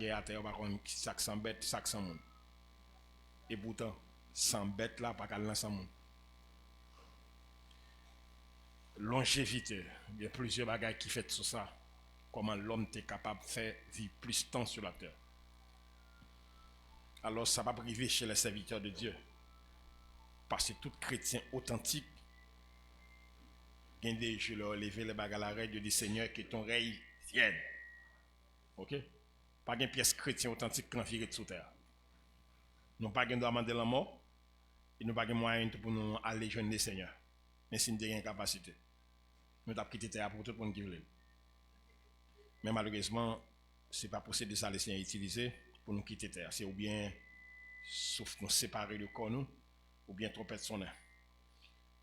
guerre à terre, par contre, chaque 100 bêtes, chaque 100 monde. Et pourtant, 100 bêtes là, pas qu'à lancer monde. Longévité, il y a plusieurs bagages qui font sur ça. Comment l'homme est capable de faire vivre plus de temps sur la terre. Alors, ça va priver chez les serviteurs de Dieu. Parce que tout chrétien authentique, je leur lever les bagages à l'arrêt, je dis Seigneur, que ton règne vienne. Ok? Pas de pièce chrétien authentique qui est sous terre. Nous n'avons pas de demander la mort, et nous n'avons pas de moyen pour nous aller joindre le Seigneur. Mais si nous avons une capacité, nous avons quitté terre pour tout le monde qui veut. Mais malheureusement, ce n'est pas possible de ça le Seigneur utiliser pour nous quitter terre. C'est ou bien, sauf nous séparer de corps nous, ou bien trompette sonner.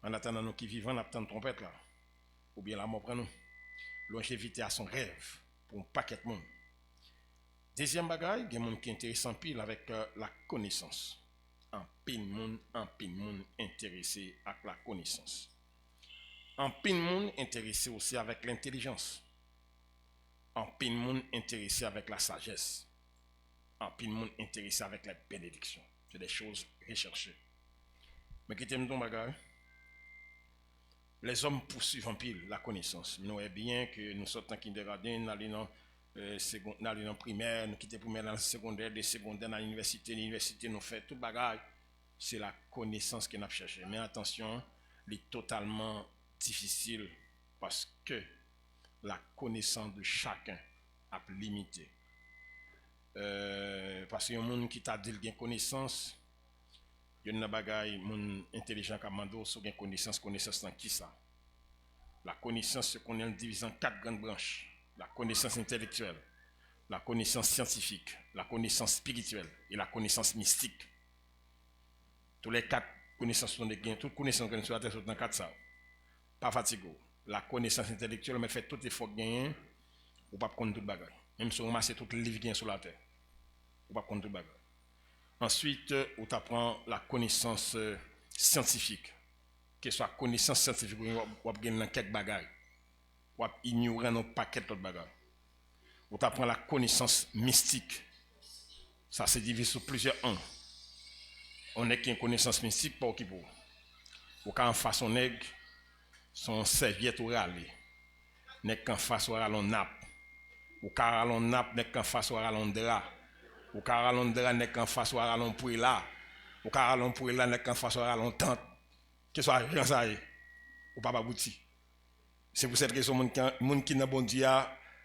En attendant nous qui vivons, on attend trompette là. Ou bien la mort prend nous. Longévité à son rêve pour un paquet de monde. Deuxième bagaille, il y a des gens qui sont intéressants pile avec la connaissance. Un pile monde intéressé avec la connaissance. Un pile monde intéressé aussi avec l'intelligence. Un pile monde intéressé avec la sagesse. Un pile monde intéressé avec la bénédiction. C'est des choses recherchées. Mais qui t'aime ton bagaille? Les hommes poursuivent en pile la connaissance. Nous savons bien que nous sommes en kindergarten, nous allons dans primaire, nous quittons primaire dans le secondaire, des secondaires dans l'université nous fait tout bagage. C'est la connaissance que nous cherchons. Mais attention, il est totalement difficile parce que la connaissance de chacun est limitée. Parce qu'il y a des gens qui t'a dit qu'il y a une connaissance, il y a des bagages, mon intelligent qui a demandé sur une connaissance dans qui ça? La connaissance se connaît en divisant en 4 grandes branches. La connaissance intellectuelle, la connaissance scientifique, la connaissance spirituelle et la connaissance mystique. Tous les 4 connaissances sont des gains, toutes connaissances que nous sur la terre sont dans 4 ça. Pas fatigué. La connaissance intellectuelle, mais fait tout effort gagner, ou pas prendre tout bagage. Même si on ramasse tout le livre gain sur la terre, ou pas prendre tout bagage. Ensuite, on apprend la connaissance scientifique. Que ce soit connaissance scientifique, ou gagner dans quelques bagages. Ou ignorer un paquet d'autres bagages. On apprend la connaissance mystique. Ça se divise sur plusieurs ans. On est qu'une connaissance mystique, pas qui pour. Ou quand en face on est son serviette ou râler. N'est qu'en face ou râler nappe. Ou quand râler nappe n'est qu'en face ou râler drap. Ou quand râler drap n'est qu'en face ou râler pour là. Ou quand râler pour là n'est qu'en face ou râler tente. Que soit rien ça y. Ou pas abouti. C'est pour cette raison moun qui n'a bon Dieu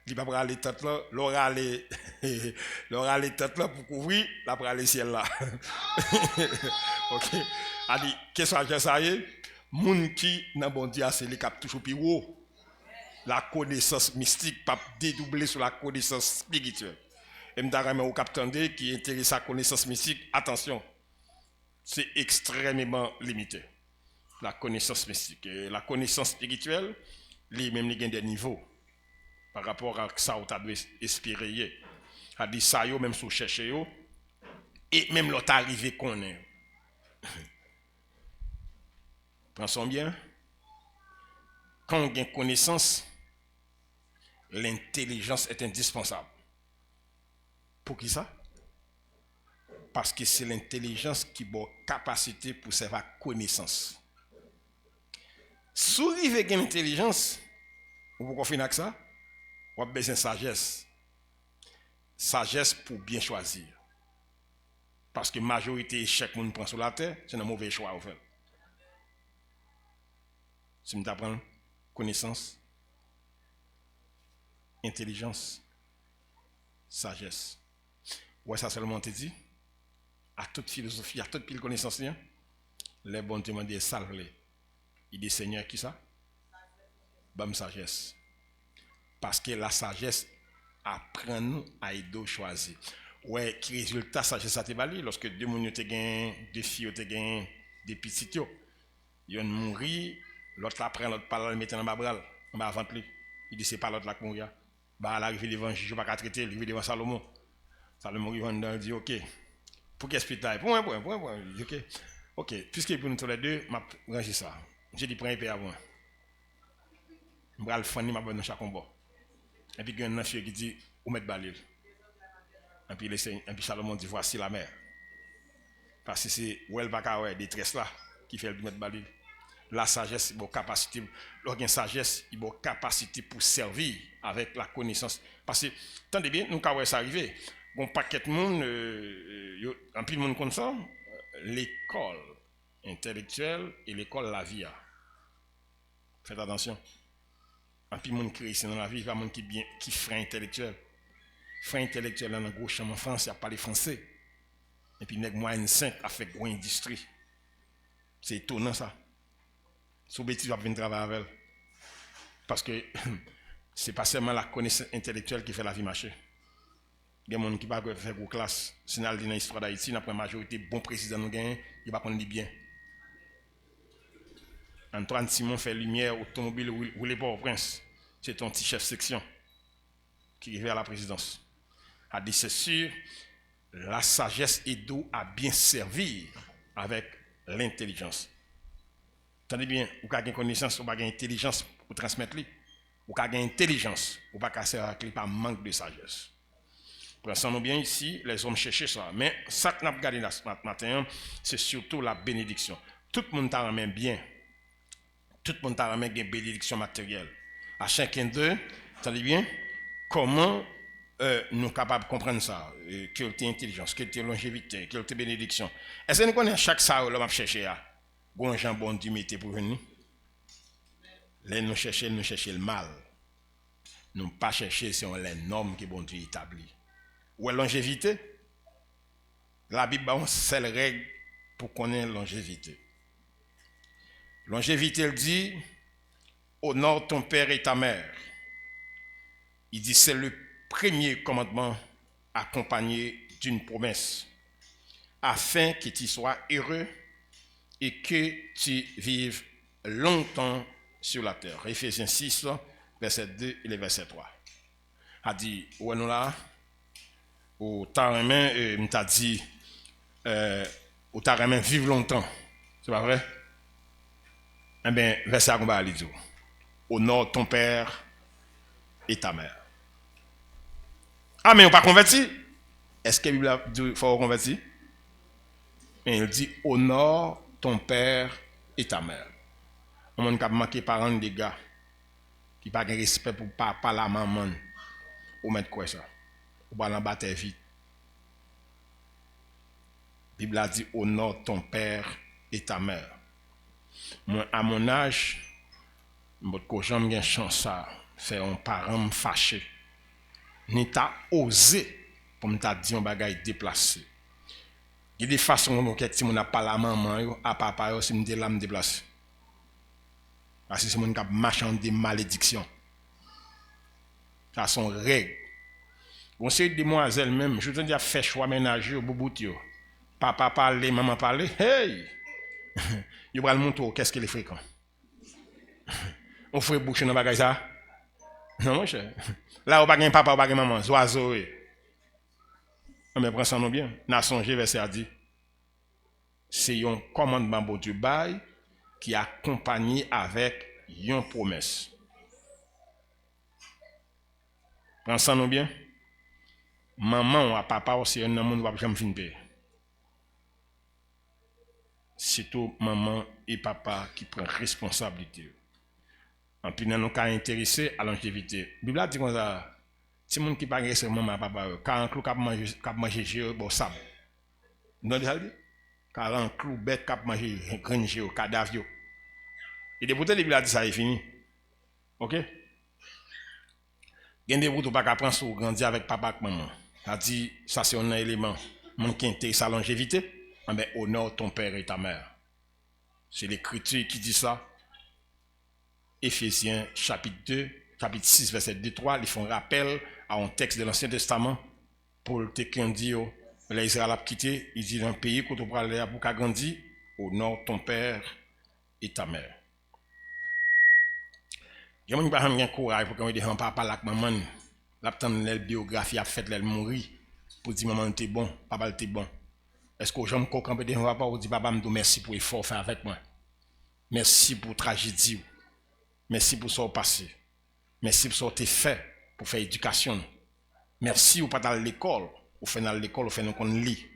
il va pas aller tête là, l'aura les tête là pour couvrir la pour aller ciel là. OK. A dit qu'est-ce que ça y est? Moun qui n'a bon Dieu c'est les cap toujours plus haut. La connaissance mystique pas dédoubler sur la connaissance spirituelle. Et m'ta au capitaine qui intéresse à la connaissance mystique, attention. C'est extrêmement limité. La connaissance mystique et la connaissance spirituelle, lui-même il y a des niveaux. Par rapport à ça, on doit espérer. A dit ça, même si on cherche, et même l'autre arrivé qu'on est. Pensons bien. Quand on a une connaissance, l'intelligence est indispensable. Pour qui ça? Parce que c'est l'intelligence qui a la capacité pour servir la connaissance. Si vous avez une intelligence, vous pouvez finir avec ça? Vous avez besoin de sagesse. Sagesse pour bien choisir. Parce que la majorité de chaque monde prend sur la terre, c'est un mauvais choix en fait. Si nous apprenons connaissance, intelligence, sagesse. Ouais, ça seulement te dit, à toute philosophie, à toute pile connaissance, les bons te demandent salve-les. Il dit Seigneur, qui ça? Bam sagesse. Parce que la sagesse apprend nous à aider choisir. Ouais, qui résultat sagesse à te bali lorsque deux moun te gain, deux filles te gain, des petites yo. Yon mouri, l'autre la prend, l'autre parle, le mettre dans ma bral, on va avant lui. Il dit c'est pas l'autre la mourir. Bah l'arrivée devant juge pas qu'à traiter, l'arrivée devant Salomon. Salomon il dit OK. Pour qu'est-ce que tu pour OK. OK, puisque pour nous tous les deux, m'a ranger ça. J'ai dit prends un peu avant. M'bral fani m'a bonne chaque combat. Et puis il y a un monsieur qui dit ou mettre balil. Et puis Salomon dit, voici la mer. Parce que c'est où elle va avoir détresse là qui fait le mettre balil. La sagesse, il a capacité, l'organe sagesse, il a capacité pour servir avec la connaissance. Parce que, attendez bien, nous avons ça arrivé. Bon paquet de monde, un peu de monde comme ça, l'école intellectuelle et l'école la vie. Faites attention. Un peu de monde créé ici dans la vie, il y a monde qui frein intellectuel. Frein intellectuel dans le gros champ en France, il n'y a pas les Français. Et puis, nèg moyenne 5 a fait une industrie. C'est étonnant ça. Sous bêtise, va venir travailler avec elle. Parce que c'est pas seulement la connaissance intellectuelle qui fait la vie marcher. Il y a des gens qui ne peuvent pas faire gros classe. Si nous allons dans l'histoire d'Haïti, nous avons une majorité bon président nous gagne, il va prendre bien. Antoine Simon fait lumière automobile ou les Port-au-Prince. C'est ton petit chef section qui est à la présidence. A dit c'est sûr, la sagesse est d'eau à bien servir avec l'intelligence. Attendez bien, vous avez une connaissance, vous avez une intelligence pour transmettre. Vous avez une intelligence, vous n'avez pas servir avec par manque de sagesse. Prenons bien ici, les hommes cherchent ça. Mais ça que nous avons regardé ce matin, c'est surtout la bénédiction. Tout le monde t'a remis bien. Tout le monde t'a remis une bénédiction matérielle. À chacun d'eux, attendez bien, comment nous sommes capables de comprendre ça? Quelle est l'intelligence, quelle est la longévité, quelle est la bénédiction? Est-ce que nous connaissons chaque ça où l'homme a cherché? Bon jambon du métier pour venir. Là, nous cherchons le mal. Nous ne pas chercher si on les normes que bon Dieu établit. Ou la longévité? La Bible a une seule règle pour connaître la longévité. Longévité, elle dit, honore ton père et ta mère. Il dit, c'est le premier commandement accompagné d'une promesse, afin que tu sois heureux et que tu vives longtemps sur la terre. Éphésiens 6, verset 2 et le verset 3. A dit, où est-nous là? Au Taremen, m't'a dit, au Taremen, vivre longtemps. C'est pas vrai? Eh bien, verset à combat, il dit, honore ton père et ta mère. Ah, mais on pas converti? Est-ce que la Bible dit qu'il faut convertir? Et il dit, honore ton père et ta mère. On monde qui a manqué parents des gars, qui n'a pas de respect pour papa, la maman, ou mettre quoi ça? Ou va l'embattre vite. La Bible a dit, honore ton père et ta mère. Moi, à mon âge, je n'ai pas chance à faire un parent fâché. Ni t'as osé pour me dire un bagage déplacé. Il y a des façons dont si on n'a pas la maman, à papa, si on me là me déplacer. Parce que c'est mon cap marchand des malédictions. Ça sont règles. On sait des demoiselles même, je te dis à faire choix ménager au bouboutio. Papa parler, maman parler, hey! Il va le montrer qu'est-ce qu'il est fréquent. On fait boucher dans bagage ça. Non mon cher. Là on pas gagne papa, on pas gagne maman, oiseau. Mais prends ça non bien. N'a songé verset a dit c'est un commandement bon Dieu bail qui est accompagné avec une promesse. Prends ça non bien. Maman ou papa aussi un monde va jamais fin payer. C'est tout maman et papa qui prennent responsabilité. En plus, nous sommes intéressés à la longévité. La Bible dit comme ça, si les gens qui parlent de maman et papa, quand un clou qui mange bon sable. Nous disons, quand un clou bête qui mange grain cadavre. Et depuis la Bible a dit ça, est fini. Ok? Il y a des bouts qui ne pas prendre sur grandir avec papa et maman. Ça dit, ça c'est un élément. Mon qui intéresse à la longévité, mais honore ton père et ta mère. C'est l'écriture qui dit ça. Éphésiens chapitre 2, chapitre 6, verset 2-3, ils font rappel à un texte de l'Ancien Testament. Paul te dit, les Israéliens ont quitté, il dit dans le pays, quand on parle pour qu'à grandir, honore ton père et ta mère. Il y a des gens qui ont courage pour qu'on dise papa avec maman. La biographie a fait elle mourir pour dire maman t'es bon, papa t'es bon. Est-ce que j'aime qu'on peut dire papa ou dire papa me merci pour l'effort fait avec moi. Merci pour la tragédie. Merci pour ce passé. Merci pour ce que tu fait pour faire éducation. Merci pour pas dans l'école. ou fait dans l'école, ou fait qu'on lit,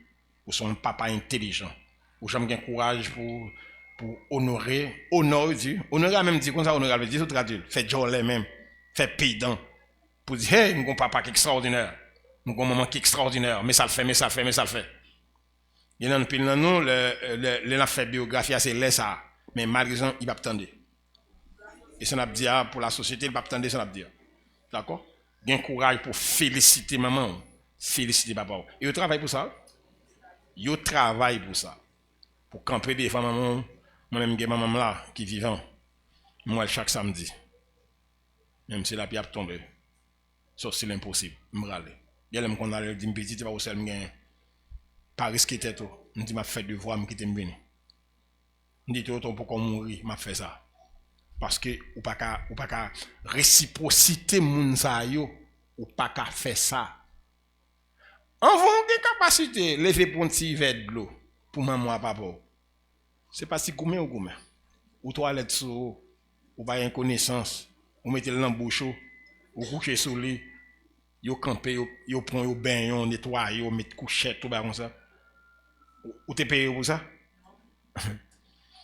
ou son papa intelligent, ou jamais un courage pour honorer Dieu. Honorer a même dit comme ça, honorer veut dire tout traduit, fait jolie même, fait pédant, pour dire, hey, nous avons un papa qui est extraordinaire, nous avons un maman qui est extraordinaire, mais ça le fait, mais ça le fait, mais ça le fait. Il y a un pile dans nous, le fait biographie, c'est là ça, mais malheureusement, il va attendre. Et ça n'a pas dit pour la société, il va attendre, ça n'a pas dit. D'accord? Il y a un courage pour féliciter maman, féliciter papa. Et il travaille pour ça. Il travaille pour ça. Pour camper des femmes, maman, moi-même, j'ai maman là, qui vivant. Moi, chaque samedi. Même si la pierre tombe. Sauf si c'est impossible. Je me râle. Il y a qu'on a dit, petit, tu vas au seul, pas risquer tête. Je dis, m'a fait devoir, je quitte me. Je dis, tout pour qu'on mourir, m'a fait ça. Parce que ou pas qu'à réciprocité moun sa yo, ou pas qu'à faire ça. En vont des capacités lever pour un petit verre de l'eau pour maman papa. C'est pas si gourmet ou gourmet. Ou toilette sous ou pas une connaissance, ou mettez le dans bouche ou coucher sous lit, yo camper yo prend yo bain yo nettoyer yo mettre couchette tout ba comme ça. Ou t'es payé pour ça?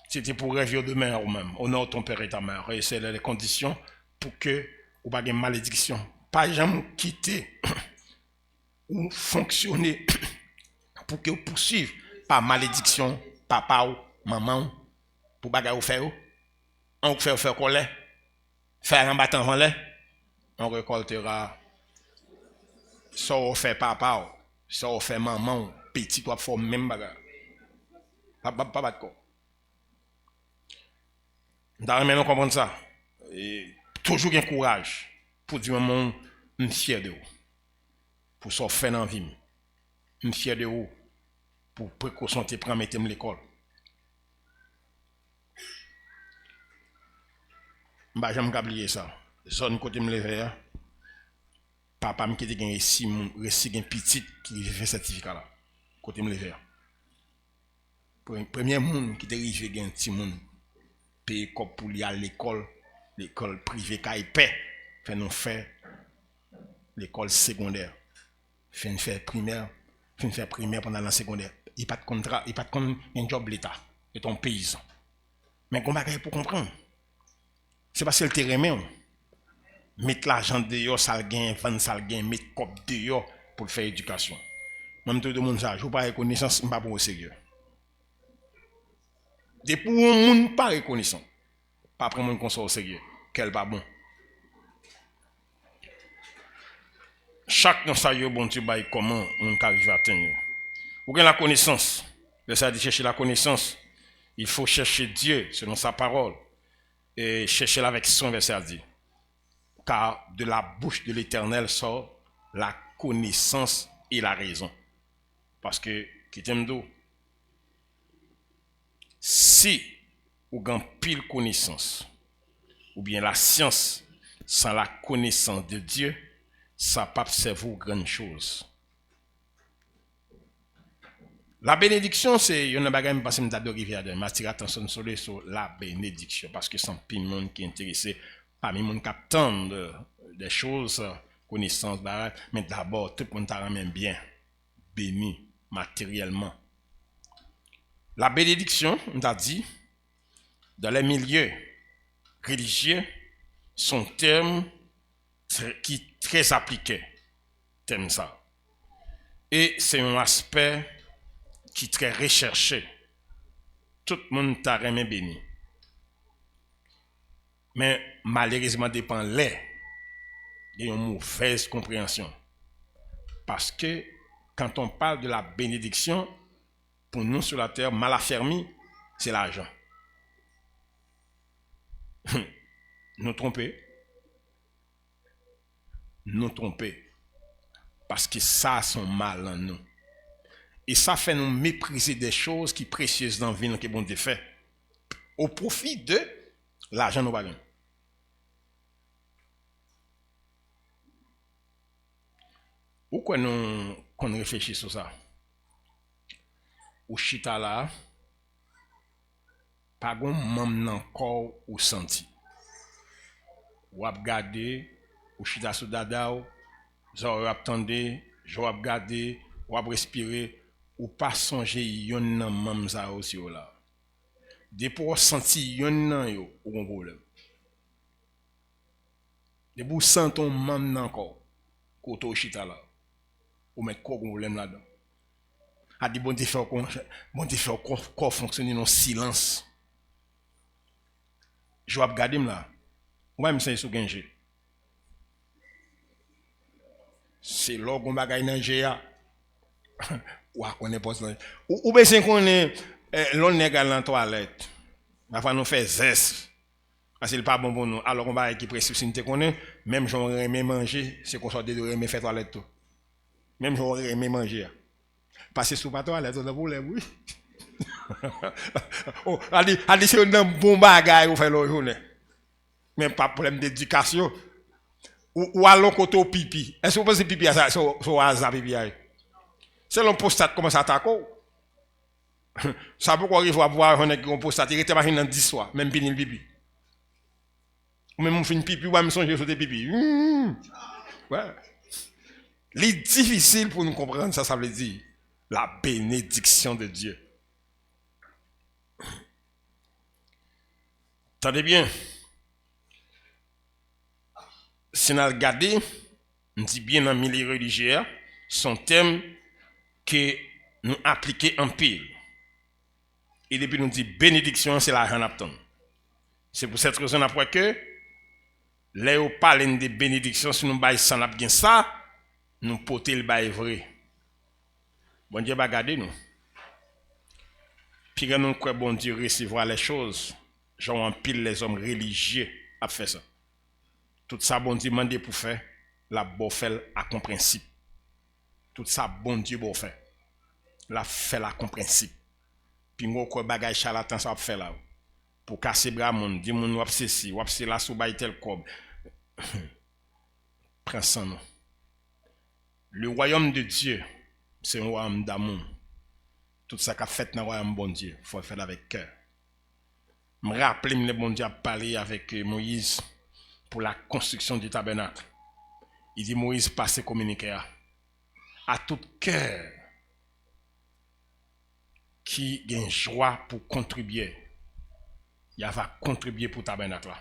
C'était pour rêver demain ou même. Honore ton père et ta mère. Et c'est les conditions pour que ou pas de malédiction. Pas jamais quitter ou fonctionner pour que vous poursuivez par malédiction, papa ou maman pour bagarre ou faire. On fait faire colère. Faire un battant en l'air. On récoltera ça on fait papa, ça on fait maman, petit toi faut même bagarre. Pas battre quoi. Dans nous comprendre ça. Et toujours un courage pour dire mon fier de vous. Pour ça faire dans vie. Je suis fier de vous pour précaution te prendre mettre l'école. Bah j'aime oublier ça. Zone côté me lever. Papa me qui gagné 6 moun, resti un petit qui fait certificat là. Côté me lever. Premier monde qui arrivé gagne petit monde payer comme pour aller à l'école privée qui paie fait nous faire l'école secondaire. Fin faire primaire pendant la secondaire. Il pas de contrat, il pas de un job l'état, et ton paysan. Mais comment pour comprendre? C'est parce que le terrain mettre l'argent dehors, ça gagne, vendre ça gagne, mettre cop dehors pour faire éducation. Même tout le monde ça, je pas reconnaissance, pas pour au sérieux. Des pour un monde pas reconnaissant, pas prendre mon conseil au sérieux, quel pas bon. Chaque dans ça yo bon Dieu bail comment on arrive à atteindre. Ou bien la connaissance. Le ça dit chercher la connaissance. Il faut chercher Dieu selon sa parole et chercher avec son verset a dit. Car de la bouche de l'Éternel sort la connaissance et la raison. Parce que qui t'aime d'eau. Si ou gagne pile connaissance ou bien la science sans la connaissance de Dieu, ça pas servir grande chose. La bénédiction, c'est une bagage parce que je de rivière de m'attirer attention sur la bénédiction parce que c'est un peu de monde qui est intéressé parmi les gens qui attendent des choses, connaissances, mais d'abord tout le monde t'a même bien béni matériellement. La bénédiction, on t'a dit, dans les milieux religieux, son terme qui est très appliqué, terme ça. Et c'est un aspect qui est très recherché. Tout le monde t'a remis béni. Mais malheureusement, dépend les. Il y a une mauvaise compréhension. Parce que quand on parle de la bénédiction, pour nous sur la terre, mal affermi, c'est l'argent. Nous tromper. Nous tromper. Parce que ça, sont mal en nous. Et ça fait nous mépriser des choses qui sont précieuses dans la vie que bon Dieu fait. Au profit de l'argent nous bagons. Pourquoi nous qu'on réfléchit sur ça? Ou chita là, pas gon même nan corps ou senti. Ou ap gade, ou chita sou dada ou, zo ap tande, jo ap gade, ou à respirer, ou pas songer yon nan mam za aussi là. Des pour sentir yon nan yo, ou un problème. Des pour sentir ton mam nan encore, koto chita là, ou mettre quoi problème là-dedans. A dit bon Dieu fait corps fonctionner dans silence. Je vais regarder là. Moi me sens sous gangé. C'est là qu'on bagaille dans GA. Ou on est pas ou bien qu'on est l'on nèg dans toilette. Avant nous faire zeste. Parce que c'est pas bon pour nous. Alors on va qui précipiter connaît même j'aurais aimé manger, c'est qu'on soit de aimer faire toilette tout. Même j'aurais aimé manger. Passer sous pas toilette, on a problème oui. Oh, allez c'est un bon bagage ou faire la journée. Mais pas problème d'éducation. Ou allons côté pipi. Est-ce que vous pensez pipi à ça so hasard pipi à c'est l'on prostate comment ça attaque. Ça pourquoi il faut avoir un prostate, il était pas dans 10 soirs, même pinil pipi. Ou même on fait une pipi ou même songer sur des pipi. Ouais. C'est difficile pour nous comprendre ça veut dire la bénédiction de Dieu. Attendez bien. Si nous regardons, on dit bien dans le milieu religieux, son thème que nous appliquons en pile. Et depuis nous dit bénédiction, c'est l'argent d'Apton. C'est pour cette raison après que, là où parle de bénédiction, si nous baillons sans bien ça, nous portons le bail vrai. Bon Dieu va garder nous. Puis nous croyons bon Dieu recevoir les choses, genre en pile les hommes religieux à faire ça. Tout ça bon Dieu demande pour faire, la bon fait à compréhensible. Tout ça bon Dieu bon fait. La fait la compréhensible. Puis moi quoi bagage charlatan ça fait là. Pour casser bras monde, dit mon wap ceci, wap c'est là sous bail tel cob. Prends ça non. Le royaume de Dieu, c'est un royaume d'amour. Tout ça qu'a fait dans le royaume bon Dieu, faut le faire avec cœur. Me rappeler le bon Dieu a parlé avec Moïse pour la construction du tabernacle. Il dit Moïse passe communiquer à tout cœur qui a une joie pour contribuer. Il va contribuer pour le tabernacle.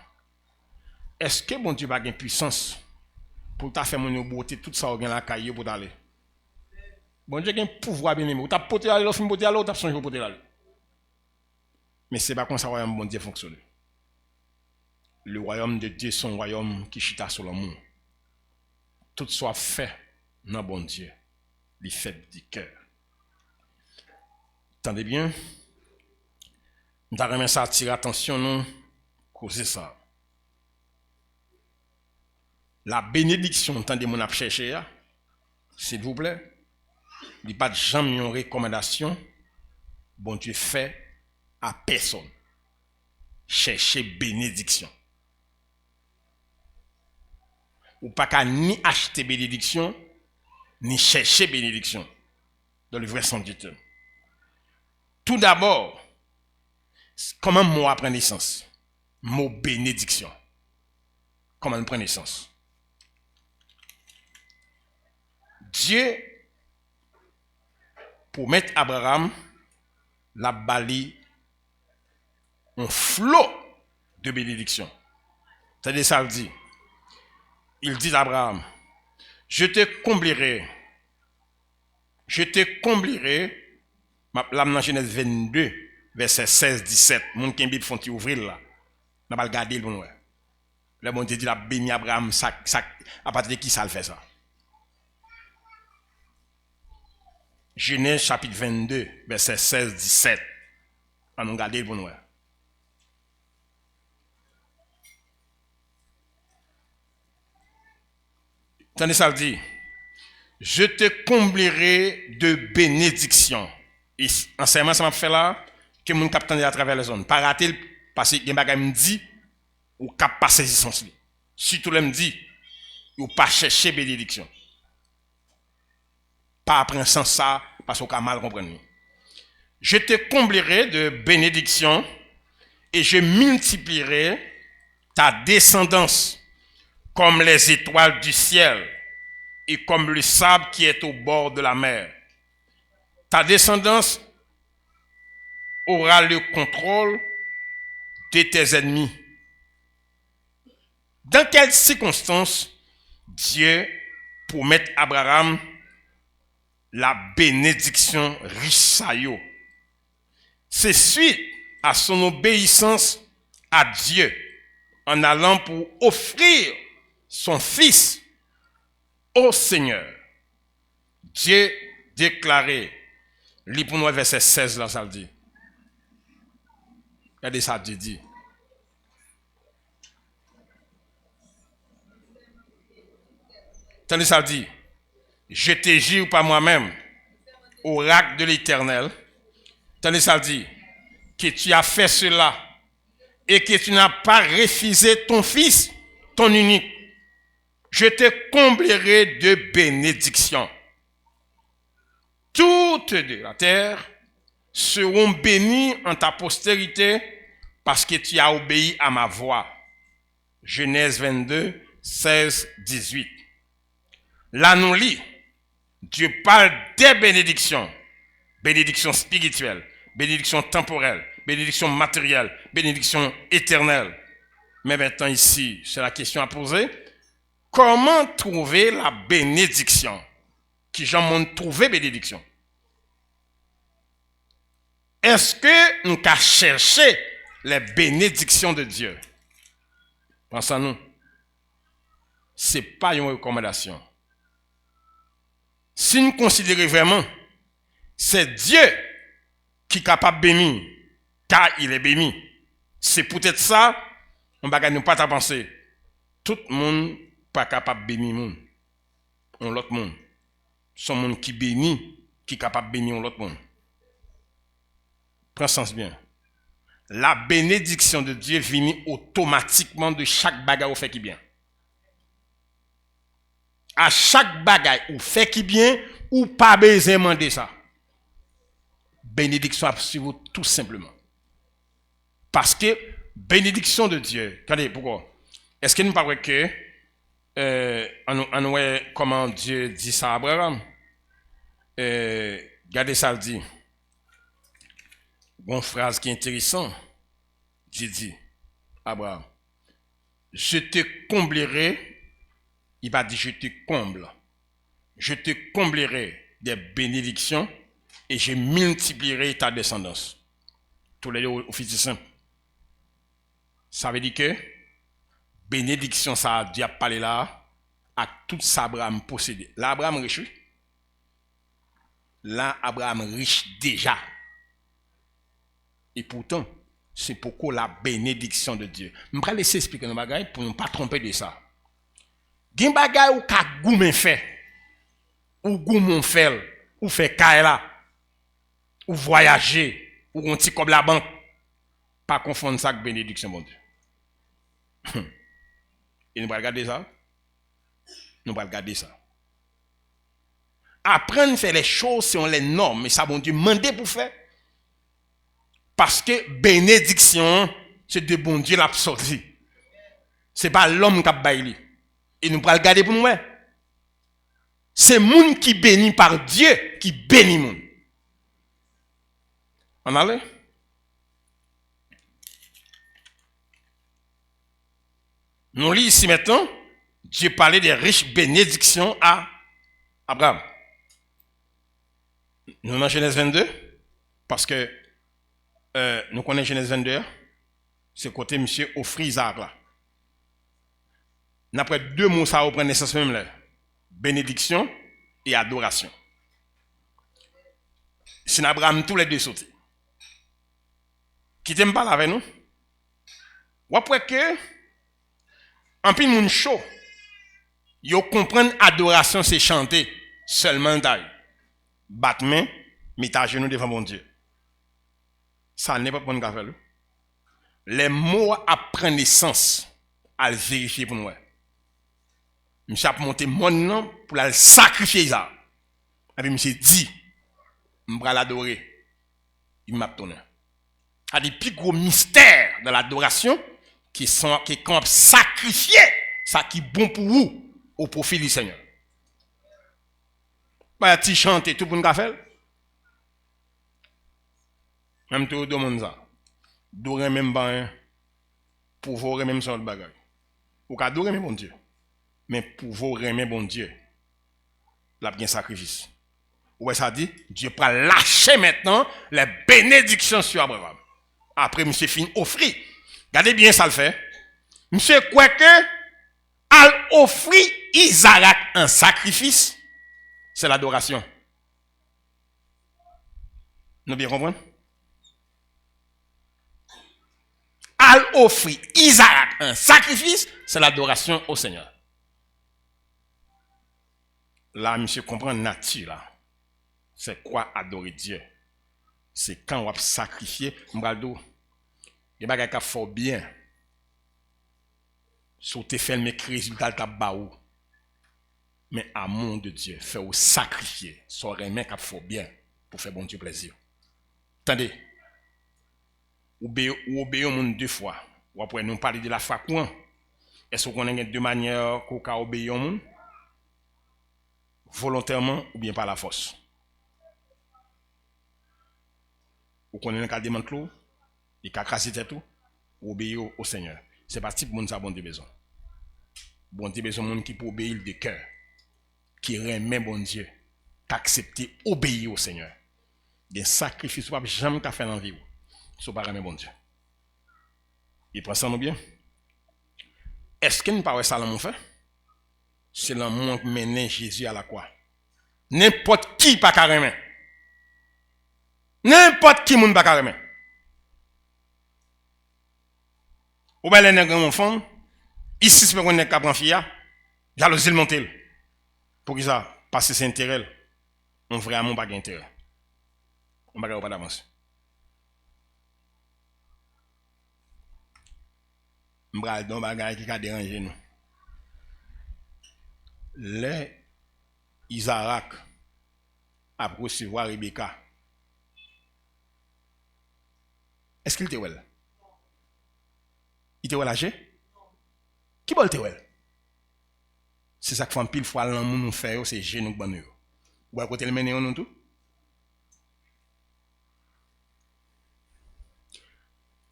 Est-ce que bon Dieu a une puissance pour ta faire mon beauté tout ça au la caille pour aller? Bon Dieu a un pouvoir bien aimé. Ou t'as poté aller, l'offre beauté aller, ou t'as changé poté aller. Mais c'est pas comme ça le royaume bon Dieu fonctionne. Le royaume de Dieu, c'est un royaume qui chita sur l'amour. Tout soit fait dans bon Dieu, les fait du cœur. Attendez bien. Nous avons ça attirer attention, nous, causer ça. La bénédiction, attendez mon ap chercher, s'il vous plaît, il n'y a pas de jamais une recommandation, bon Dieu fait à personne. Chercher bénédiction. Ou pas qu'à ni acheter bénédiction, ni chercher bénédiction. Dans le vrai sens du terme. Tout d'abord, comment mot prend naissance? Mot bénédiction. Comment il prend naissance? Dieu, pour mettre Abraham, la bali un flot de bénédiction. C'est-à-dire ça le dit. Il dit à Abraham, je te comblerai, là dans Genèse 22, verset 16-17, mon qui Bible font ouvrir là, n'a pas regarder pour nous. Le bon Dieu dit la béni Abraham, ça, à partir de qui ça le fait ça? Genèse chapitre 22, verset 16-17, on nous regarder pour nous. Attendez ça le dit. Je te comblerai de bénédictions. Et enseignement ça m'a fait là que mon capitaine à travers les zones. Pas rater parce que bagay me dit ou cap passer sens li. Si tout le me dit ou pas chercher bénédiction. Pas apprendre sans ça parce qu'on a mal comprendre. Je te comblerai de bénédictions et je multiplierai ta descendance comme les étoiles du ciel et comme le sable qui est au bord de la mer. ta descendance aura le contrôle de tes ennemis. Dans quelles circonstances Dieu promet à Abraham la bénédiction riche saillot? C'est suite à son obéissance à Dieu en allant pour offrir son fils au Seigneur. Dieu déclarait, lis pour nous verset 16 là, ça le dit. Regardez ça, Dieu dit. Tandis ça dit, je te jure par moi-même, oracle de l'Éternel. Tandis ça dit, que tu as fait cela et que tu n'as pas refusé ton fils, ton unique. Je te comblerai de bénédictions. Toutes de la terre seront bénies en ta postérité parce que tu as obéi à ma voix. Genèse 22, 16, 18. Là, nous lit, Dieu parle des bénédictions. Bénédictions spirituelles, bénédictions temporelles, bénédictions matérielles, bénédictions éternelles. Mais maintenant ici, c'est la question à poser. Comment trouver la bénédiction? Qui j'en montre trouver bénédiction? Est-ce que nous avons cherché les bénédictions de Dieu? Pensons-nous. Ce n'est pas une recommandation. Si nous considérons vraiment, c'est Dieu qui est capable de bénir, car il est béni. C'est peut-être ça, on ne va pas penser. Tout le monde n'est pas capable de bénir l'autre monde. C'est le monde qui bénit, qui est capable de bénir l'autre monde. Prends sens bien. La bénédiction de Dieu vient automatiquement de chaque bagarre au fait qui bien. À chaque bagaille ou fait qui bien ou pas besoin de demander ça. Bénédiction absolue tout simplement. Parce que bénédiction de Dieu. Regardez pourquoi. Est-ce que nous ne parlons pas que on voit comment Dieu dit ça à Abraham? Regardez ça le dit. Une phrase qui est intéressante. Dieu dit Abraham, je te comblerai. Il va dire, je te comble. Je te comblerai des bénédictions et je multiplierai ta descendance. Tous les deux au fils du Saint. Ça veut dire que bénédiction, ça a Dieu a parlé là à tout ça Abraham possédé. Là, Abraham riche. Là, Abraham riche déjà. Et pourtant, c'est pourquoi la bénédiction de Dieu. Je vais laisser expliquer nos bagailles pour ne pas tromper de ça. Gen bagay ou ka goumen fait, ou goumon fait, ou fait kaila, ou voyager, ou on ti comme la banque. Pas confondre ça avec bénédiction, mon Dieu. Et nous allons regarder ça. Nous allons regarder ça. Apprendre à faire les choses selon les normes, mais ça, bon Dieu, mandé pour faire. Parce que bénédiction, c'est de bon Dieu l'absorbi. Ce n'est pas l'homme qui a baillé. Et nous allons regarder pour nous. C'est monde qui bénit par Dieu qui bénit monde. On allait? Nous lisons ici maintenant, Dieu parlait des riches bénédictions à Abraham. Nous dans Genèse 22, parce que nous connaissons Genèse 22, c'est côté monsieur offrit Isaac là. Après deux mots, ça reprend naissance même là. Bénédiction et adoration. C'est Abraham tous les deux sautés. Qui t'aime pas avec nous? Ou après que, en plus, moun chaud, yo comprendre adoration, c'est chanter seulement d'ail. Battement, mettre à genoux devant mon Dieu. Ça n'est pas pour nous faire. Les mots apprennent naissance à le vérifier pour nous. Monsieur a monté mon nom pour le sacrifier ça. Et puis monsieur dit, je vais l'adorer. Il m'a donné. Il y a des plus gros mystères dans l'adoration qui sont sacrifiés, ça qui est bon pour vous au profit du Seigneur. Bah, tu chantes tout pour nous faire. Même tout le monde ça. Dorer même pas pour vous même sur le bagage. Ou ka dorer même bon Dieu. Mais pour vous remettre bon Dieu, là bien sacrifice. Ouais, ça dit, Dieu prend lâcher maintenant les bénédictions sur Abraham. Après, monsieur fin offrir. Regardez bien ça le fait. Monsieur quoi que al offrir Isaac un sacrifice, c'est l'adoration. Nous bien comprendre? Al offrir Isaac un sacrifice, c'est l'adoration au Seigneur. Là, monsieur comprend nature là. C'est quoi adorer Dieu? C'est quand on va sacrifier, m'baldo. Il y a des gens qui font bien. Si tu fais le résultat de baou. Mais amour de Dieu, fait au sacrifier. Ça aurait aimé qu'il faut bien pour faire bon Dieu plaisir. Attendez. Ou obéir au monde deux fois. Ou après nous parler de la foi quoi? Est-ce qu'on a deux manières qu'on peut obéir au monde? Volontairement ou bien par la force? Ou qu'on a un cas de manteau, il a crassé tout, ou obéir au Seigneur. C'est pas type monde ça bon Dieu besoin. Bon Dieu besoin monde qui peut obéir de cœur, qui remet bon Dieu, qui accepte obéir au Seigneur. Des sacrifices pas jamais qu'a fait dans vie. So pas remet bon Dieu. Il prend ça nous bien. Est-ce qu'il ne pas ça l'amour fait? C'est l'amour qui mène Jésus à la croix. N'importe qui pas carrément. N'importe qui moun pas carrément. Ou bien les gens enfants, ici c'est qu'on est capable fia, jalousie le monter. Pour que ça parce que c'est intérêt. On vrai amour pas intérêt. On va pas d'avance. M'bral don bagay qui a dérangé nous. Les Isaac a recevoir Rebecca. Est-ce qu'il était well? Il était well âgé? Qui bol te well? C'est ça que fait pile fois l'amour nous fait, c'est genou ban nous. Ou à côté le mener nous tout?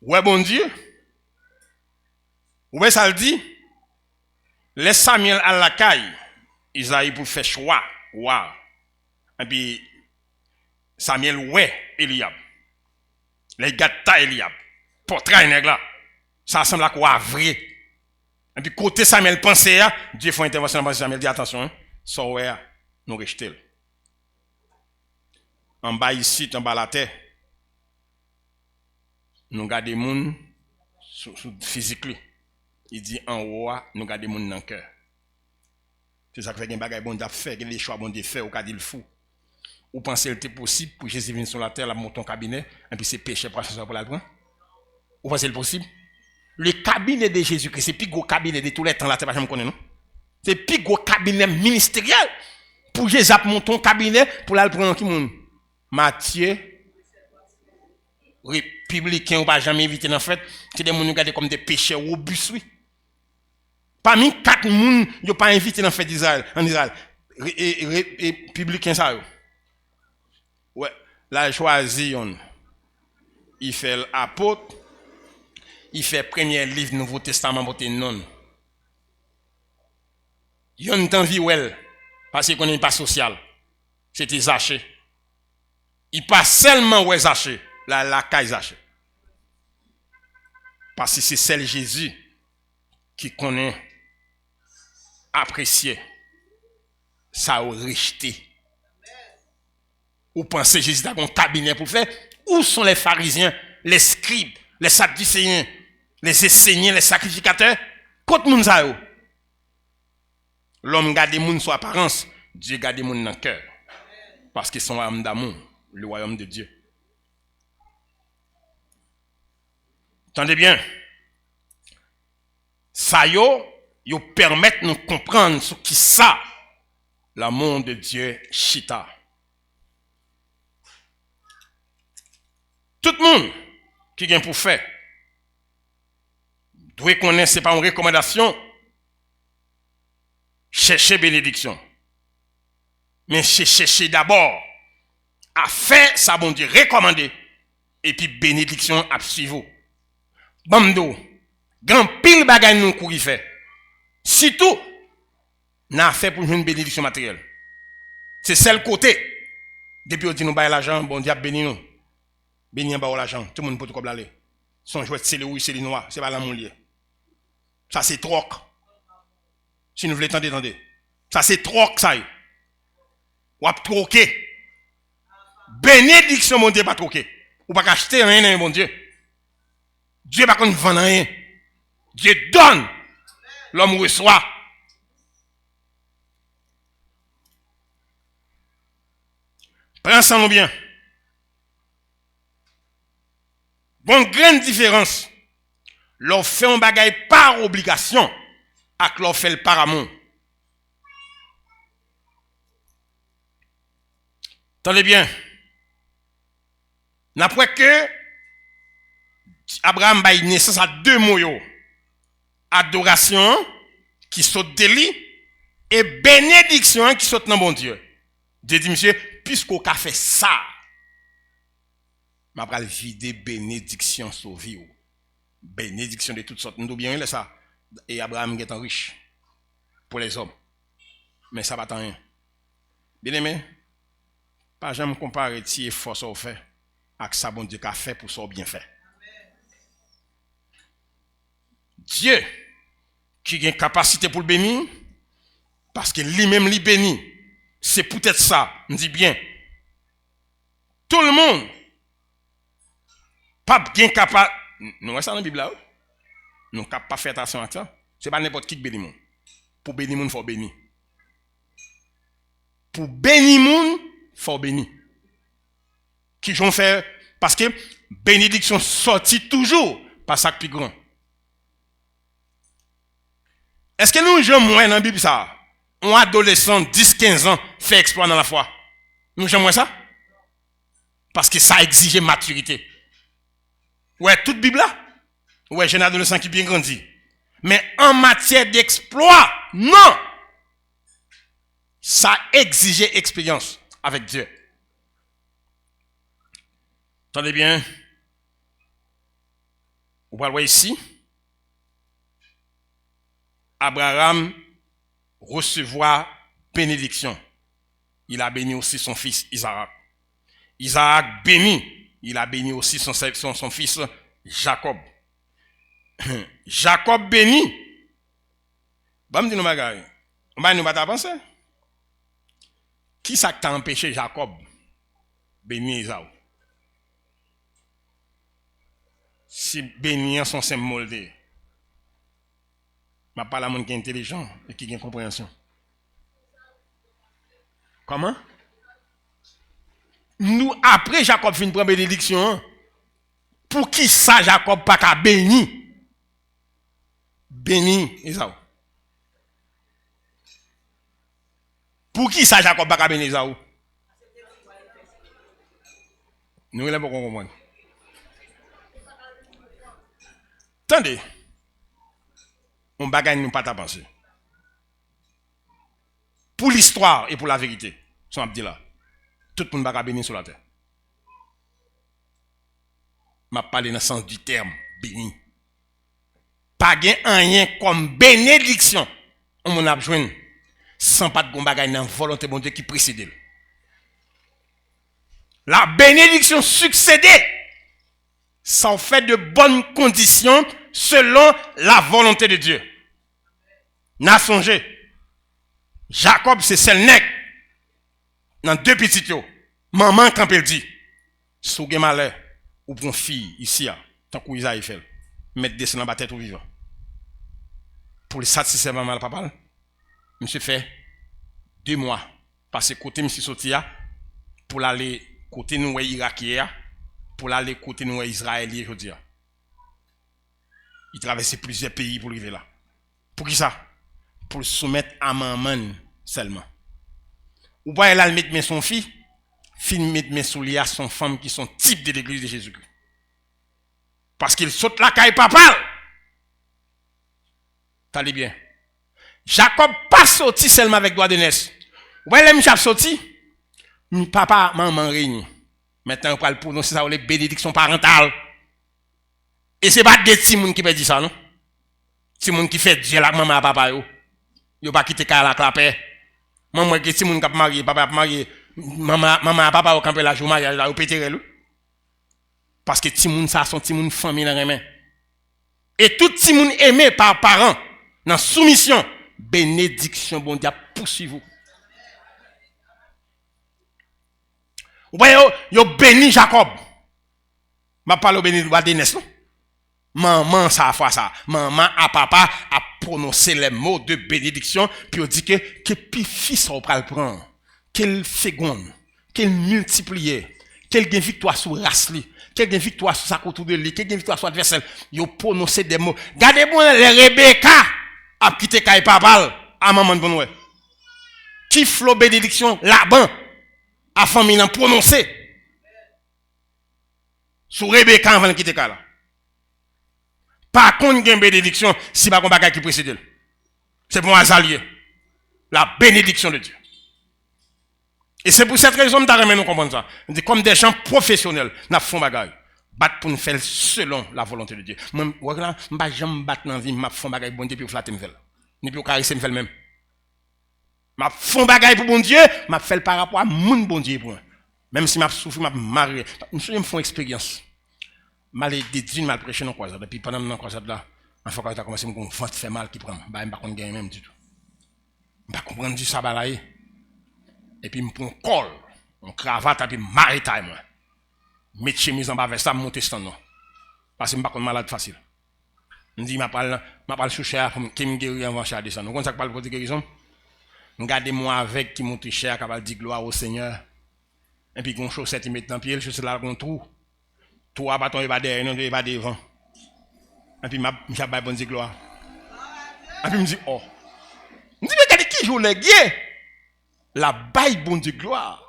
Ouais bon Dieu. Ouais ça le dit. Laisse Samuel à la caille. Isaïe pour faire choix. Wow. Et puis Samuel ouais Eliab. Les gars ta Eliab. Portrait nèg là. Ça semble à quoi vrai. Et puis côté Samuel pensait Dieu fait intervention dans Samuel dit attention hein. So ouais nous rejeter. En bas ici en bas la terre. Nous garder moun sous physique. Il dit en haut nous garder moun dans cœur. C'est ça que fait un bagay bon Dieu fait, les choix bon Dieu fait au cas il fou. Ou pensez que c'était possible pour Jésus venir sur la terre, la monter en cabinet, et puis c'est péché pour la prendre? Ou pensez le possible? Le cabinet de Jésus-Christ, c'est le plus gros cabinet de tous les temps, la terre, je connais, non? C'est le plus gros cabinet ministériel. Pour Jésus monter un cabinet, pour la prendre qui monde? Matthieu, républicain, ou pas jamais éviter dans fait, c'est des gens qui regardent comme des pécheurs robustes, oui. Parmi 4 personnes, ils n'ont pas invité dans la fête d'Israël, en Israël. Républicain ça. Ouais, là, choisi, il fait l'apôtre, il fait le premier livre du Nouveau Testament pour tes non. Il y a une temps vie parce qu'il n'est pas social. C'était Zaché. Il pas seulement ouais Zaché, la caille Zaché. Parce que c'est celle Jésus qui connaît apprécier ça ou rejeter. Ou pensez Jésus a un cabinet pour faire? Où sont les pharisiens, les scribes, les sadducéens, les enseignants, les sacrificateurs? Côté moun sa yo. L'homme garde moun sur apparence, Dieu garde moun dans cœur. Parce qu'ils sont âme d'amour, le royaume de Dieu. Entendez bien. Ça yo permettent de nous comprendre ce qui ça l'amour de Dieu chita. Tout le monde qui vient pour faire doit connaître, ce n'est pas une recommandation, chercher bénédiction. Mais chercher d'abord à faire ça, bon Dieu, recommander. et puis bénédiction à suivre. Bamdo, grand pile bagay nous courir faire. Surtout, n'a fait pour une bénédiction matérielle. C'est celle côté. Depuis on dit nous bail l'argent, bon Dieu béni nous. Béni en bas l'argent, tout le monde peut comme l'aller. Son jouet c'est le rouge, c'est le noir, c'est pas l'amour lié. Ça c'est troc. Si nous voulons entendre. Ça c'est troc ça. Ou à troquer. Bénédiction mon Dieu pas troquer. Ou pas acheter rien mon Dieu. Dieu pas qu'on vend rien. Dieu donne. L'homme reçoit. Prends ça nous bien. Bon, grande différence. L'on fait un bagage par obligation, et l'on fait le par amour. Attendez bien. N'après que Abraham a naissance à deux mots. Adoration, qui saute de lui, et bénédiction, qui saute dans bon Dieu. Dieu dit, monsieur, puisqu'on a fait ça, je vais vider bénédiction sur vie. Bénédiction de toutes sortes. Nous devons bien ça. Et Abraham est riche pour les hommes. Mais ça va pas rien. Bien aimé, pas jamais comparer si effort ça fait avec ça bon Dieu qu'a fait pour ça bien fait. Dieu qui a une capacité pour le bénir, parce que lui-même lui bénit. C'est peut-être ça, on dit bien. Tout le monde, pas bien capable. Nous voyons ça dans la Bible là. Nous ne pouvons pas faire attention à ça. Ce n'est pas n'importe qui bénit. Pour bénir, il faut bénir. Pour bénir, il faut bénir. Qui j'en fais? Parce que bénédiction sortit toujours par ça plus grand. Est-ce que nous, j'aime moins dans la Bible ça? Un adolescent 10-15 ans fait exploit dans la foi. Nous j'aime moins ça? Parce que ça exige maturité. Ouais, toute Bible là. Ouais, j'ai un adolescent qui bien grandi. Mais en matière d'exploit, non. Ça exigeait expérience avec Dieu. Attendez bien. Vous voyez ici. Abraham recevoir bénédiction. Il a béni aussi son fils Isaac. Isaac béni. Il a béni aussi son fils Jacob. Jacob béni. Bon, me dit nous bagaille. Nous pas penser. Qui ça t'a empêché Jacob bénir Isaou? Si bénir son symbole de. Je parle à monde qui est intelligent et qui a une compréhension. Comment? Nous, après Jacob fin prendre bénédiction, pour qui ça Jacob pas qu'à bénir? Bénir Esaü. Pour qui ça Jacob pas qu'à bénir Esaü? Nous, ne pouvons pas comprendre. Attendez. On bagagne nous pas ta pensée. Pour l'histoire et pour la vérité, son abdi là, tout le monde va bénir sur la terre. Je parle dans le sens du terme, béni. Pas rien comme bénédiction, on a besoin sans pas de bagagne dans la volonté de Dieu qui précède. La bénédiction succédée, ça fait de bonnes conditions selon la volonté de Dieu. N'a songé. Jacob, c'est celle nègre. Dans deux petites yo. Maman, quand elle dit, sous gen malheur, ou pour une fille, ici, tant que Isaïe fait, mettre des dans la tête au vivant. Pour le satisfaire maman, papa, monsieur fait 2 mois. Parce que côté monsieur sorti, pour aller côté nous Irakien, pour aller côté nous Israélien, je dis. Il traversait plusieurs pays pour arriver là. Pour qui ça? Pour le soumettre à maman seulement. Ou pas elle mettre son fille, mettre mes souliers à son femme qui sont type de l'église de Jésus-Christ. Parce qu'il saute la caille papa. T'allez bien. Jacob pas sorti seulement avec droit de naissance. Ou pas il sorti? Papa, maman réunis. Maintenant, on parle prononcer ça, les bénédictions parentales. Et ce n'est pas des petits gens qui peuvent dire ça, non? Des gens qui fait Dieu la maman et papa, yo pas quitter la clapet. Maman qui des gens qui marié, papa marié, maman et papa au camper la journée, mariage là, au péter parce que ti moun ça sont ti moun famille dans les mains. Et tout ti moun aimé par parents dans soumission, bénédiction bon Dieu poursuivre vous. Vous voyez yo béni Jacob. M'a parlé béni de Denes non. Maman ça fois ça, maman à papa a prononcé les mots de bénédiction puis on dit que puis fils on va le prendre, qu'elle féconde, qu'elle multiplie, qu'elle gagne victoire sur race li. Quelqu'un victoire sur sa côte de lui, quelqu'un victoire sur adversaire, il prononce des mots. Gardez-moi les Rebecca a quitté Kay Papal à maman de bonne. Qui flo bénédiction là-bas a famille n'a prononcé. Sur Rebecca avant de quitter Kay là. Par contre, il y a une bénédiction si pas un bagage qui précède. C'est pour un allié. La bénédiction de Dieu. Et c'est pour cette raison que nous comprenons ça. Comme des gens professionnels, nous faisons bagaille. Battre pour nous faire selon la volonté de Dieu. Moi, je ne vais jamais battre dans la vie, je fais bagaille bon Dieu pour flatter me faire. Ni pour caresser me faire même. Je fais bagaille pour bon Dieu, je fais par rapport à mon bon Dieu pour moi. Même si je souffre, je marre. Je me fais une expérience. Je mal déduit, mal prêché dans la croisade. Et puis pendant la croisade là, une fois que j'ai commencé à me faire mal qui prend, je ne vais pas gagner même du tout. Je ne vais pas comprendre du sabbat là. Et puis, je prends un col, une cravate, et puis maritime. Mettre chemise en bas vers ça, monter stand non. Parce que je ne suis pas malade facile. Je dis, je parle sous cher, qui me guérit avant cher descendre. Vous comprenez ça que je parle de guérison? Regardez-moi avec qui monte cher, qui va dire gloire au Seigneur. Et puis, une chaussette, il met dans le pied, le chaussette là, un trou. Tout à bâton, il va derrière, il va devant. Et puis, je vais bon dire gloire. Et puis, je me dis, oh. Je me dis, mais regardez qui joue les guerres? La baille bon Dieu gloire.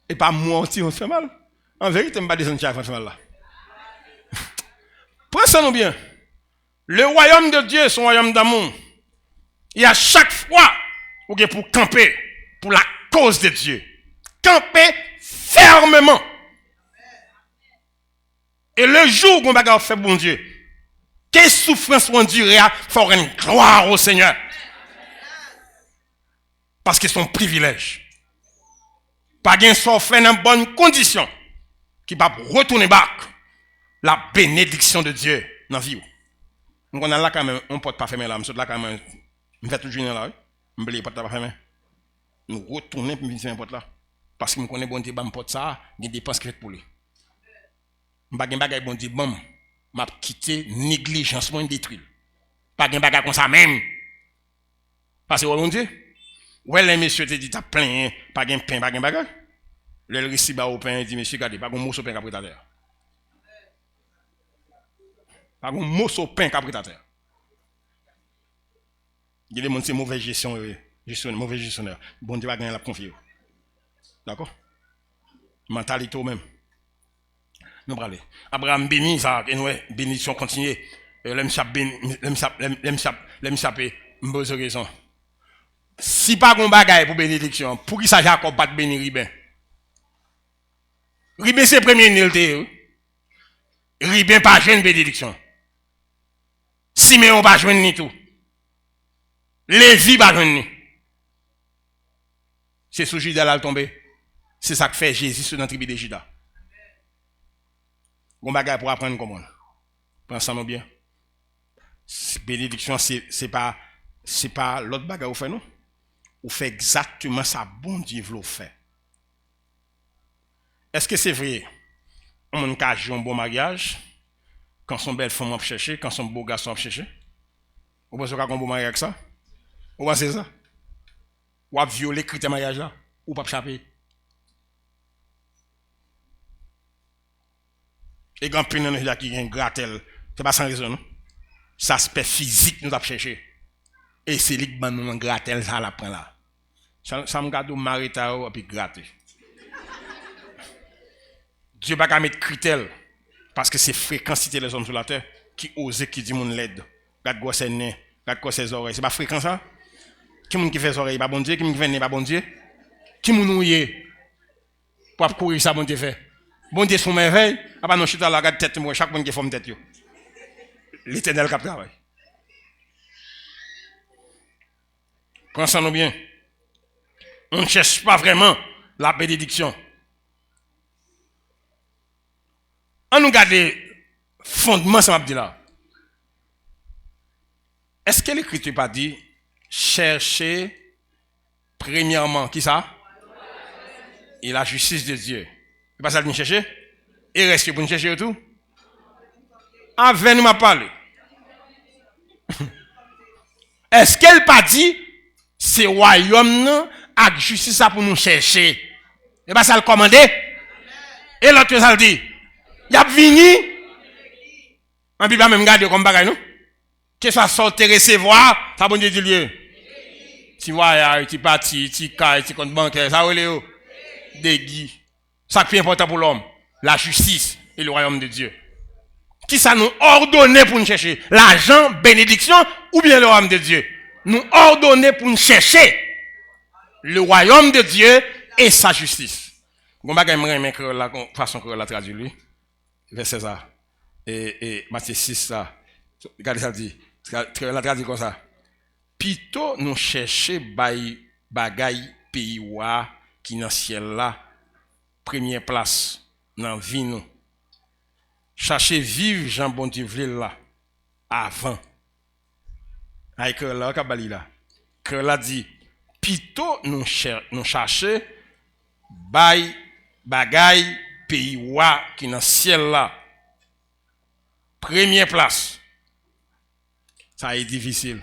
Et pas moi aussi, on fait mal. En vérité, je ne vais pas descendre chez on fait mal là. Prenez ça nous bien. Le royaume de Dieu, c'est un royaume d'amour. Et à chaque fois, vous avez pour camper, pour la cause de Dieu. Camper fermement. Et le jour où on va faire bon Dieu, quelle souffrance on endurera, il faut une gloire au Seigneur. Parce que c'est son privilège. Pas gain soit fait dans bonnes conditions qui va retourner back la bénédiction de Dieu dans la vie. Donc on a là quand même, on ne peut pas fermer là, là quand même, on fait toujours là, on ne peut pas fermer. Nous retournons pour faire un porte là. Parce que nous connaissons bon Dieu, bon porte ça, il y a des dépenses qui fait pour lui. Je ne sais pas bon Dieu, bon, m'a quitté négligence, moi détruit. Pas de bagage comme ça même. Parce que bon Dieu. Ouais, les messieurs te dit, t'as plein, pas de pain, pas de bagage. Le récit au pain, il dit, monsieur, regardez, pas de morceau de pain qui a terre. Pas de morceau de pain qui a terre. Il y a des gens qui sont mauvais gestionnaires, mauvais gestionnaire. Bon Dieu va gagner la confiance. D'accord? Mentalité au même. Nous allons aller. Abraham béni, ça, et nous, bénédiction continue. L'aime chaper, m'beuse raison. Si pas un bagage pour bénédiction, pour qui ça Jacob pas de bénir Ribin? Ribin c'est le premier nil. Ribin pas jeune bénédiction. Siméon pas jeune ni tout. Lévi pas jeune ni. C'est sous Judas là tombé. C'est ça que fait Jésus sur la tribu de Judas. Un bagage pour apprendre comment. Pensez-nous bien. Bénédiction c'est pas l'autre bagage vous fait non? Ou fait exactement ça, bon Dieu veut faire. Est-ce que c'est vrai? On a un bon mariage, quand son belle femme a cherché, quand son beau garçon a cherché. Vous pensez qu'on a un bon mariage avec ça? Vous pensez ça? Ou a violé le critère de mariage là? Ou pas échapper? Et quand on a qui un gratel, c'est pas sans raison, non? Ça aspect physique nous a cherché. Et c'est lui qui nous a gratel ça la prend là. Ça me garde au marita et puis gratter. Dieu va pas mettre critère parce que c'est fréquentité les hommes sur la terre qui osent qui dit mon l'aide. Garde quoi ses nez, garde quoi ses oreilles, c'est pas fréquent ça? Qui moun qui fait ses oreilles pas bon Dieu, qui moun qui fait nez pas bon Dieu? Qui moun ouye pour courir ça bon Dieu fait? Bon Dieu son merveille, après nous chita la garde tête moi chaque monde qui forme tête yo. L'Éternel cap travail. Pensons-nous bien. On ne cherche pas vraiment la bénédiction. On nous garde fondement ça m'a dit là. Est-ce que l'Écriture pas dit chercher premièrement qui ça? Et la justice de Dieu. C'est pas ça que nous chercher? Et reste pour nous chercher tout? Avec nous m'a parlé. Est-ce qu'elle pas dit c'est royaume avec justice ça pour nous chercher? Et pas ça le commander? Et l'autre ça le dit. Il a venu. En Bible même garder comme bagaille non? Que ça sorte recevoir, ça bon Dieu dit lieu. Tu voyage, tu parti, tu caille, tu compte bancaire, ça relé yo. Dégui. Ça qui est important pour l'homme, la justice et le royaume de Dieu. Qui ça nous ordonne pour nous chercher? L'argent, bénédiction ou bien le royaume de Dieu? Nous ordonner pour nous chercher le royaume de Dieu et sa justice. Bon bagay m'aimer que la façon que la traduit lui. Verset ça. Et Matthieu 6 ça. Regardez ça dit. La traduit comme ça. Plutôt nous chercher bagay pays wa qui dans ciel là première place dans vie nous. Chercher vivre Jean bon Dieu là avant. Avec là kabali là. Que là dit plutôt nous chercher bagay pays wa qui dans ciel là première place. Ça est difficile.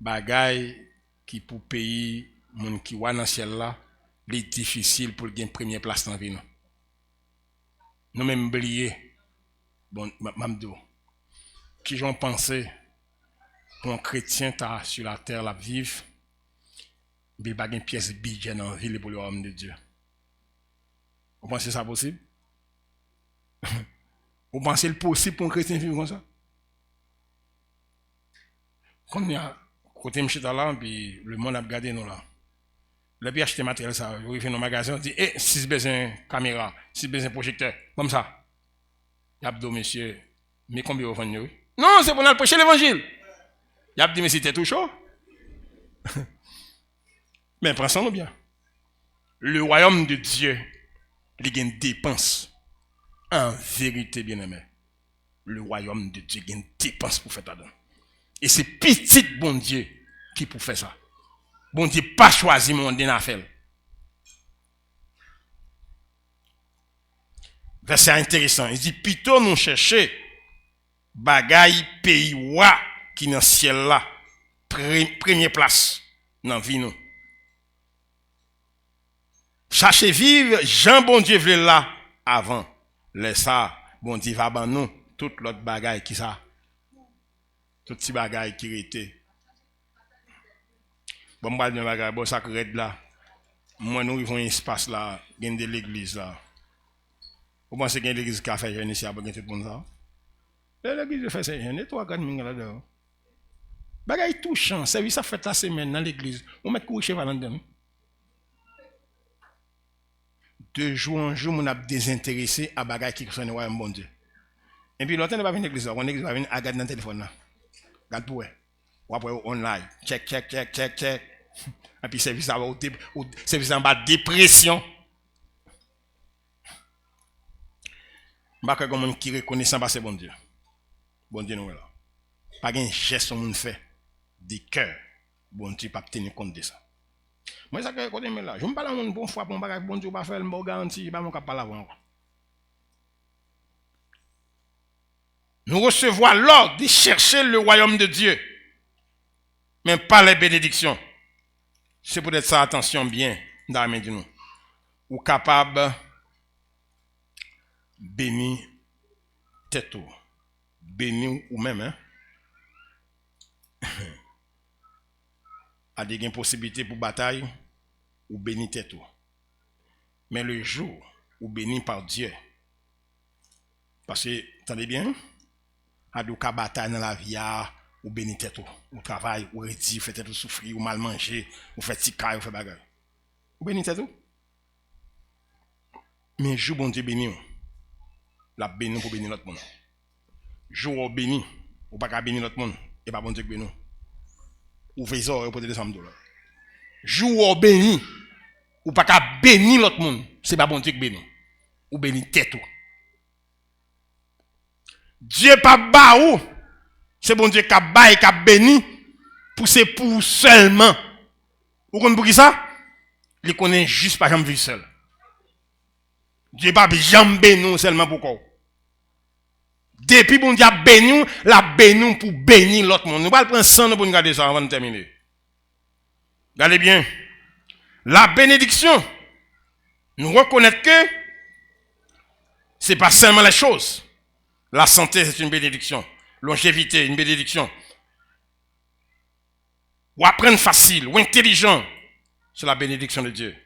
Bagay qui pour pays moun qui wa dans ciel là, c'est difficile pour gagner première place dans vie nous. Nous même oublier bon mamdo qui j'en pensé pour un chrétien ta sur la terre la vivre mais pas une pièce budget dans la ville pour le royaume de Dieu. Vous pensez ça possible? Vous pensez le possible pour un chrétien vivre comme ça? Comme il y a côté M. là, puis le monde a regardé nous là. Le puis acheter matériel ça, vous arrivez dans le magasin, on dit si besoin caméra, si besoin projecteur, comme ça. Il a dit monsieur, mais combien vous vendez? Non, c'est pour nous prêcher l'évangile. Il a dit mais c'était tout chaud. Mais pensons-nous bien. Le royaume de Dieu, il y a une dépense. En vérité, bien-aimé. Le royaume de Dieu, il y a une dépense pour faire ça. Et c'est petit bon Dieu qui peut faire ça. Bon Dieu pas choisi mon affaire. Verset intéressant. Il dit plutôt nous chercher bagay pays wa qui dans ciel là première place dans vie nous. Chercher vivre Jean bon Dieu veut là avant. Laisse ça bon Dieu va ban nous tout l'autre bagay qui ça. Tout petit bagay qui était. Bon bah de bagay bon ça red là. Moi nous vivons un espace là, gain de l'église là. Vous pensez qu'il y a l'église qui a fait jeune ici à tout le monde ça? L'église fait ça jeune, et toi regarde minga là-dedans. Bagay touchant, service a fait la semaine dans l'église. On met coucher va là-dedans. De jour en jour, on a désintéressé à bagay qui concerne le bon Dieu. Et puis l'autre n'est pas venu à l'église, on l'église va venir à garder dans le téléphone là. Regarde pour ou après online, check. Et puis service à service en bas dépression. Pas que comme qui reconnaissant pas c'est bon Dieu. Bon Dieu nous là. Pas un geste on fait de cœur. Bon Dieu pas tenir compte de ça. Moi ça que côté là, je me parle une bonne fois pour bagage bon Dieu pas faire me garantie, pas mon capable avant. Nous recevons l'ordre de chercher le royaume de Dieu, mais pas les bénédictions. C'est peut-être ça, attention bien, dans la main de nous. Ou capable bénir tête bénir ou même, hein, a des possibilités pour bataille, ou bénir tête. Mais le jour où béni par Dieu, parce que, attendez bien, à des cas bataille dans la vie, ou béni tête, ou travail, ou rédi, ou fait tête souffrir, ou mal manger, ou fait ticaille, ou fait bagarre. Ou béni tête. Mais jour bon Dieu béni, la béni pour bénir l'autre monde. Jour béni, ou pas qu'à bénir l'autre monde, et pas bon Dieu béni. Ou fait ça pour te descendre là. Jour béni, ou pas qu'à bénir l'autre monde, c'est pas bon Dieu béni. Ou béni tête ou. Dieu pas bas ou, c'est bon Dieu qui a bas et qui a béni, pour c'est pour seulement. Vous comprenez pour qui ça? Il connaît juste pas jamais vu seul. Dieu pas jamais béni seulement pour quoi? Depuis bon Dieu a béni, la béni pour bénir l'autre monde. Nous allons prendre 100 pour nous garder ça avant de terminer. Regardez bien. La bénédiction, nous reconnaissons que ce n'est pas seulement les choses. La santé, c'est une bénédiction. Longévité, une bénédiction. Ou apprendre facile, ou intelligent, c'est la bénédiction de Dieu.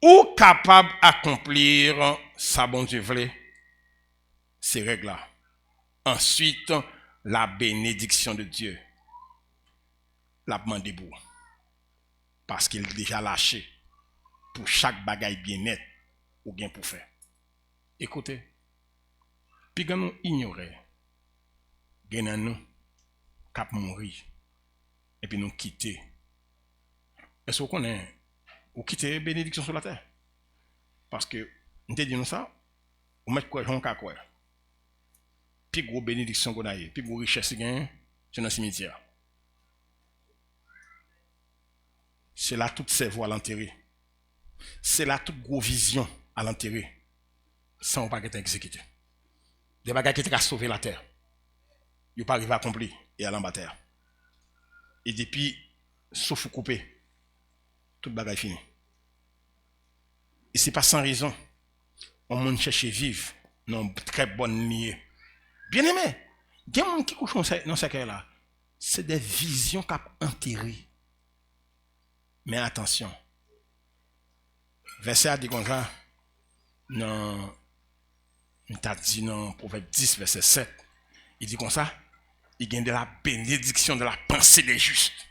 Ou capable d'accomplir sa bon Dieu voulait, ces règles-là. Ensuite, la bénédiction de Dieu. La demande debout. Parce qu'il est déjà lâché pour chaque bagaille bien net ou bien pour faire. Écoutez, puis quand nous ignorons, nous cap mourir et puis nous quitter. Est-ce qu'on est ou quitter bénédiction sur la terre? Parce que nous te disons ça, on met quoi on quoi. Puis gros bénédiction qu'on a, puis gros richesse gain, c'est dans le cimetière. C'est là toute ses voix à l'enterrer. C'est là toute gros vision à l'enterrer. Sans pas être exécuté. Des bagages qui ont sauvé la terre. Ils ne pas arrivé à accomplir et à l'embattre. Et depuis, sauf ou coupé, tout bagaille fini. Et ce n'est pas sans raison. On monde cherche vivre dans une très bonne ligne. Bien aimé, il y a des gens qui couchent dans ce cas-là. C'est des visions qui ont enterré. Mais attention, verset a dit comme ça, dans Proverbe 10, verset 7, il dit comme ça, il y a de la bénédiction de la pensée des justes.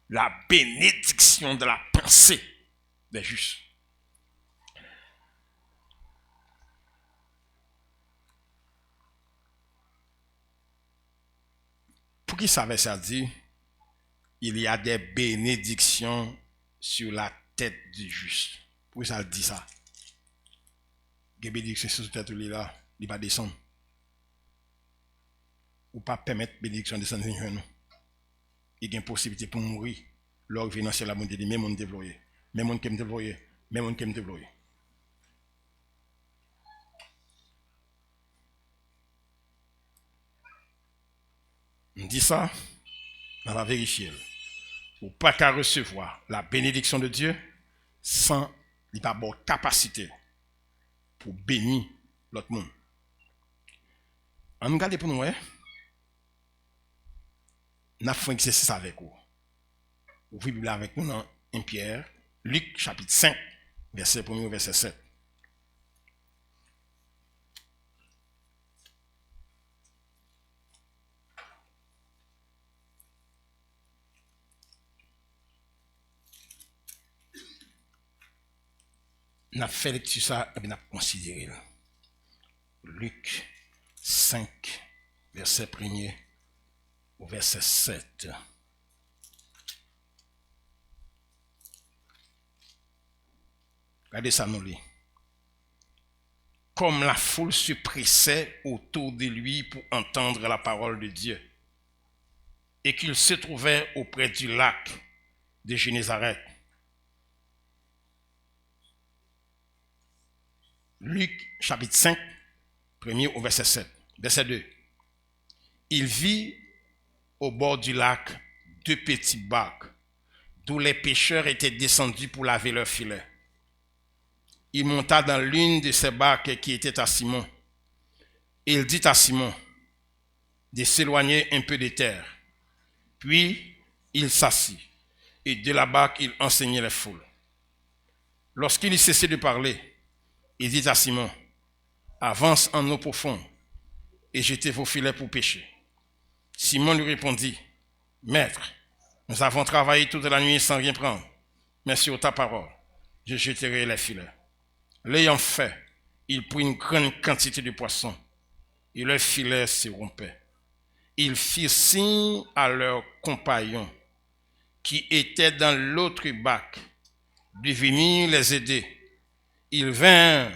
La bénédiction de la pensée des justes. Pour qui ça verset a dit, il y a des bénédictions sur la tête du juste. Pourquoi ça dit ça? Des bénédictions sur la tête de là, il ne va pas descendre. Ou pas permettre bénédiction de descendre sur nous. Il y a une possibilité pour mourir. Lors de dans la monde de même monde développé. Même monde qui me développé. Même monde qui me développé. On dit ça, on va vérifier. Ou pas qu'à recevoir la bénédiction de Dieu sans il pas avoir capacité pour bénir l'autre monde. On regarde pour nous, on a fait un exercice avec vous. Ouvrez la Bible avec nous dans 1 Pierre, Luc chapitre 5, verset 1 au verset 7. On a fait lecture ça et on a considéré. Luc 5, verset 1 au verset 7. Regardez ça, nous lit. Comme la foule se pressait autour de lui pour entendre la parole de Dieu, et qu'il se trouvait auprès du lac de Génézareth. Luc chapitre 5, 1er au verset 7. Verset 2. Il vit au bord du lac 2 petits bacs, d'où les pêcheurs étaient descendus pour laver leurs filets. Il monta dans l'une de ces barques qui était à Simon. Et il dit à Simon de s'éloigner un peu de terre. Puis il s'assit, et de la barque il enseignait les foules. Lorsqu'il eut cessé de parler, il dit à Simon, avance en eau profonde et jetez vos filets pour pêcher. Simon lui répondit, Maître, nous avons travaillé toute la nuit sans rien prendre, mais sur ta parole, je jetterai les filets. L'ayant fait, il prit une grande quantité de poissons et leurs filets se rompaient. Ils firent signe à leurs compagnons qui étaient dans l'autre bac de venir les aider. Ils vinrent,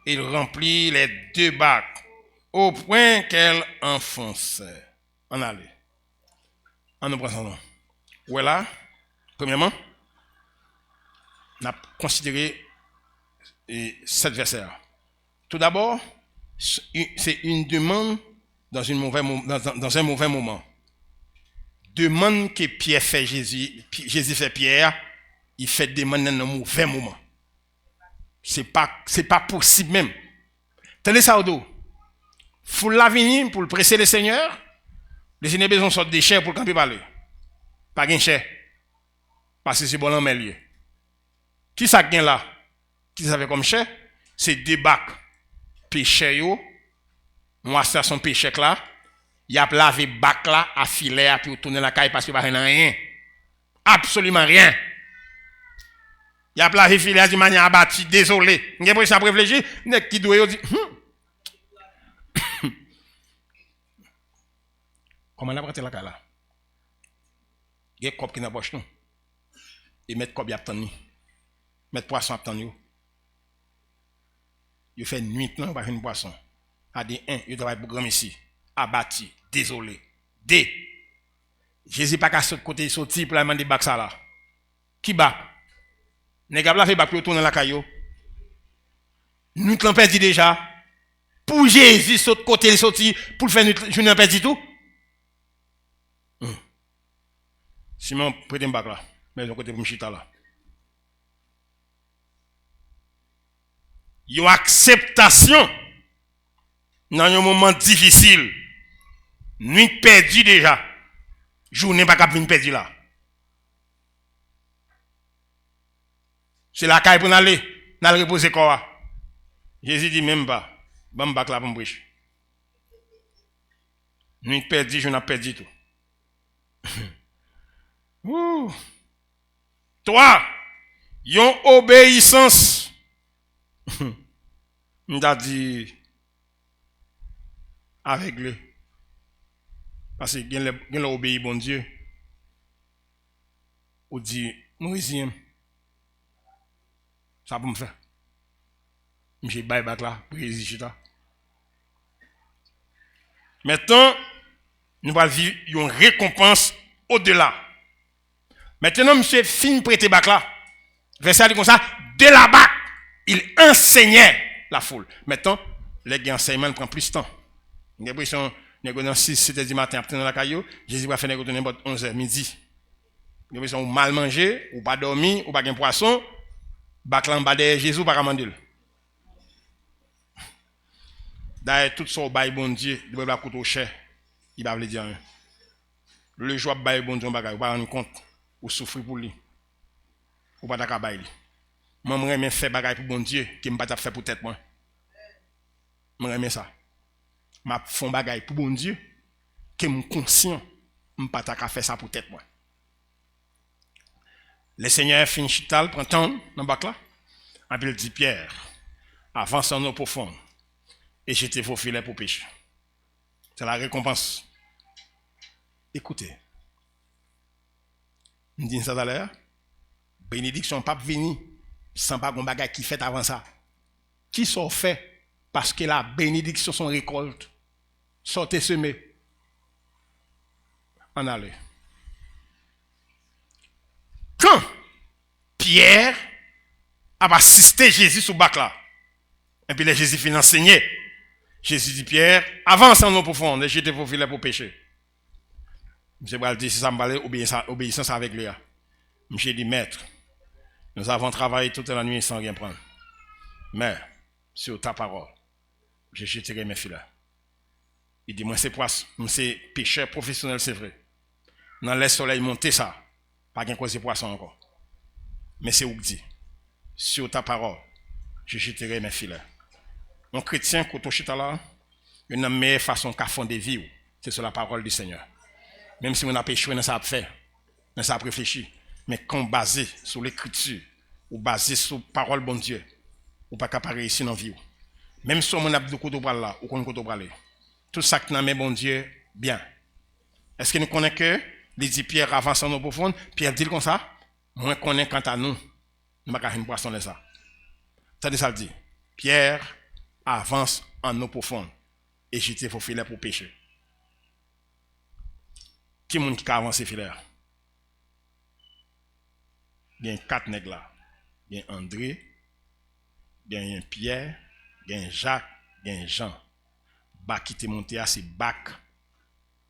ils remplirent les 2 bacs au point qu'elles enfonçaient. En allait. En nous prenant. Voilà, premièrement, on a considéré 7 versets. Tout d'abord, c'est une demande dans un mauvais moment. Demande que Pierre fait Jésus fait Pierre, il fait demande dans un mauvais moment. C'est pas possible même. Tenez ça au dos. Faut l'avenir pour le presser le Seigneur. Le Seigneur a besoin de sorte de chair pour camper parler. Pas de chair. Parce que c'est bon en mêlé. Qui ça gagne là? Qui ça fait comme chair? C'est 2 bacs. Péché yo. Moi, c'est son péché là. Il a lavé bac là, à filet, puis tourner la caille parce qu'il n'y a rien. Absolument rien. Il a lavé filet de manière abattue, désolé. Vous avez ça réfléchir, qui doit dire. Comment on a pris la caille là? Il y a un cop qui n'a pas poche. Et mettre cop y a tenu. Mettre poisson à tenu. Il fait nuit, non, pas une poisson. A dit, il doit être programme ici. Abattu, désolé. D. Jésus pas qu'à ce côté sorti pour la demander bac ça là. Qui bat? N'est pas fait bac pour tourner la caillou. Nous l'avons perdu déjà. Pour Jésus, ce côté sorti pour faire nous l'avons perdu tout. Simon, prêtez un bac là. Mais de côté pour m'chita là. Une acceptation dans un moment difficile. Nuit perdue déjà. Journée pas capable de perdre là. C'est la caille pour aller. N'a reposer quoi. Jésus dit même pas. Bon bac là pour me prêcher. Nuit perdue, je n'ai perdu tout. Toi, yon obéissance. M'da dit avec lui. Parce que gen obéi bon Dieu. Ou dit Moïse, ça pour me faire. J'ai bail back là pour résister. Maintenant, nous allons vivre une récompense au-delà. Maintenant, monsieur fin prêter bac là. Verset dit comme ça, de la bac, il enseignait la foule. Maintenant, les enseignements prennent plus de temps. J'ai l'impression, dans 6-7 du matin, après dans la caillou, Jésus va faire n'importe 11h midi. J'ai l'impression, ou mal manger, ou pas dormir, ou pas de poisson, bac là en bas de Jésus, pas commander. D'ailleurs, tout ça, bail bon Dieu, il va coûter cher. Il va vous dire rien. Le jour où bail bon Dieu, vous ne pas rendre compte, ou souffrir pour lui. Ou pas d'accord bail. Moi, je vais faire bagay pour bon Dieu, qui ne pas faire pour tête moi. Je vais ça. Je vais faire bagay pour bon Dieu, qui est conscient, je ne pas faire ça pour tête moi. Le Seigneur fin chital, prend temps dans le bac là. Il dit Pierre, avance en eau profonde. Et jetez vos filets pour pêcher. C'est la récompense. Écoutez. Je dis ça tout à l'heure. Bénédiction pas venir sans pas un bagage qui fait avant ça. Qui sont fait parce que la bénédiction son récolte. Sortez semer. En aller. Quand Pierre a assisté Jésus sous bac là. Et puis Jésus finit enseigner. Jésus dit Pierre, avance en eau profonde et jetez vos filets pour pêcher. Monsieur Bral dit, si ça me parlait, obéissance avec lui. Monsieur dit, maître, nous avons travaillé toute la nuit sans rien prendre. Mais, sur ta parole, je jetterai mes filets. Il dit, moi c'est poisson, c'est pêcheur professionnel, c'est vrai. Dans le soleil monter ça, pas qu'un cause de poisson encore. Mais c'est où que dit, sur ta parole, je jetterai mes filets. Un chrétien, quand on chita là, une meilleure façon qu'à fond de vie, c'est sur la parole du Seigneur. Même si on a péché, on a fait, on a réfléchi. Mais quand basé sur l'écriture, ou basé sur la parole bon Dieu, ou pas capable ici dans vie. Même si on a de côté là, ou qu'on côté parler. Tout ça que nous bon Dieu, bien. Est-ce que nous connaissons que les dit Pierre avance en eau profonde? Pierre dit comme ça. Moi connais quant à nous. Nous pas une poisson de ça. Ça dit. Pierre avance en eau profonde et jeter vos filets pour pêcher. Qui est-ce qui a avancé filet? Il y a 4 nègres là. Il y a André, il y a Pierre, il y a Jacques, il y a Jean. Bac qui est monté à c'est Bac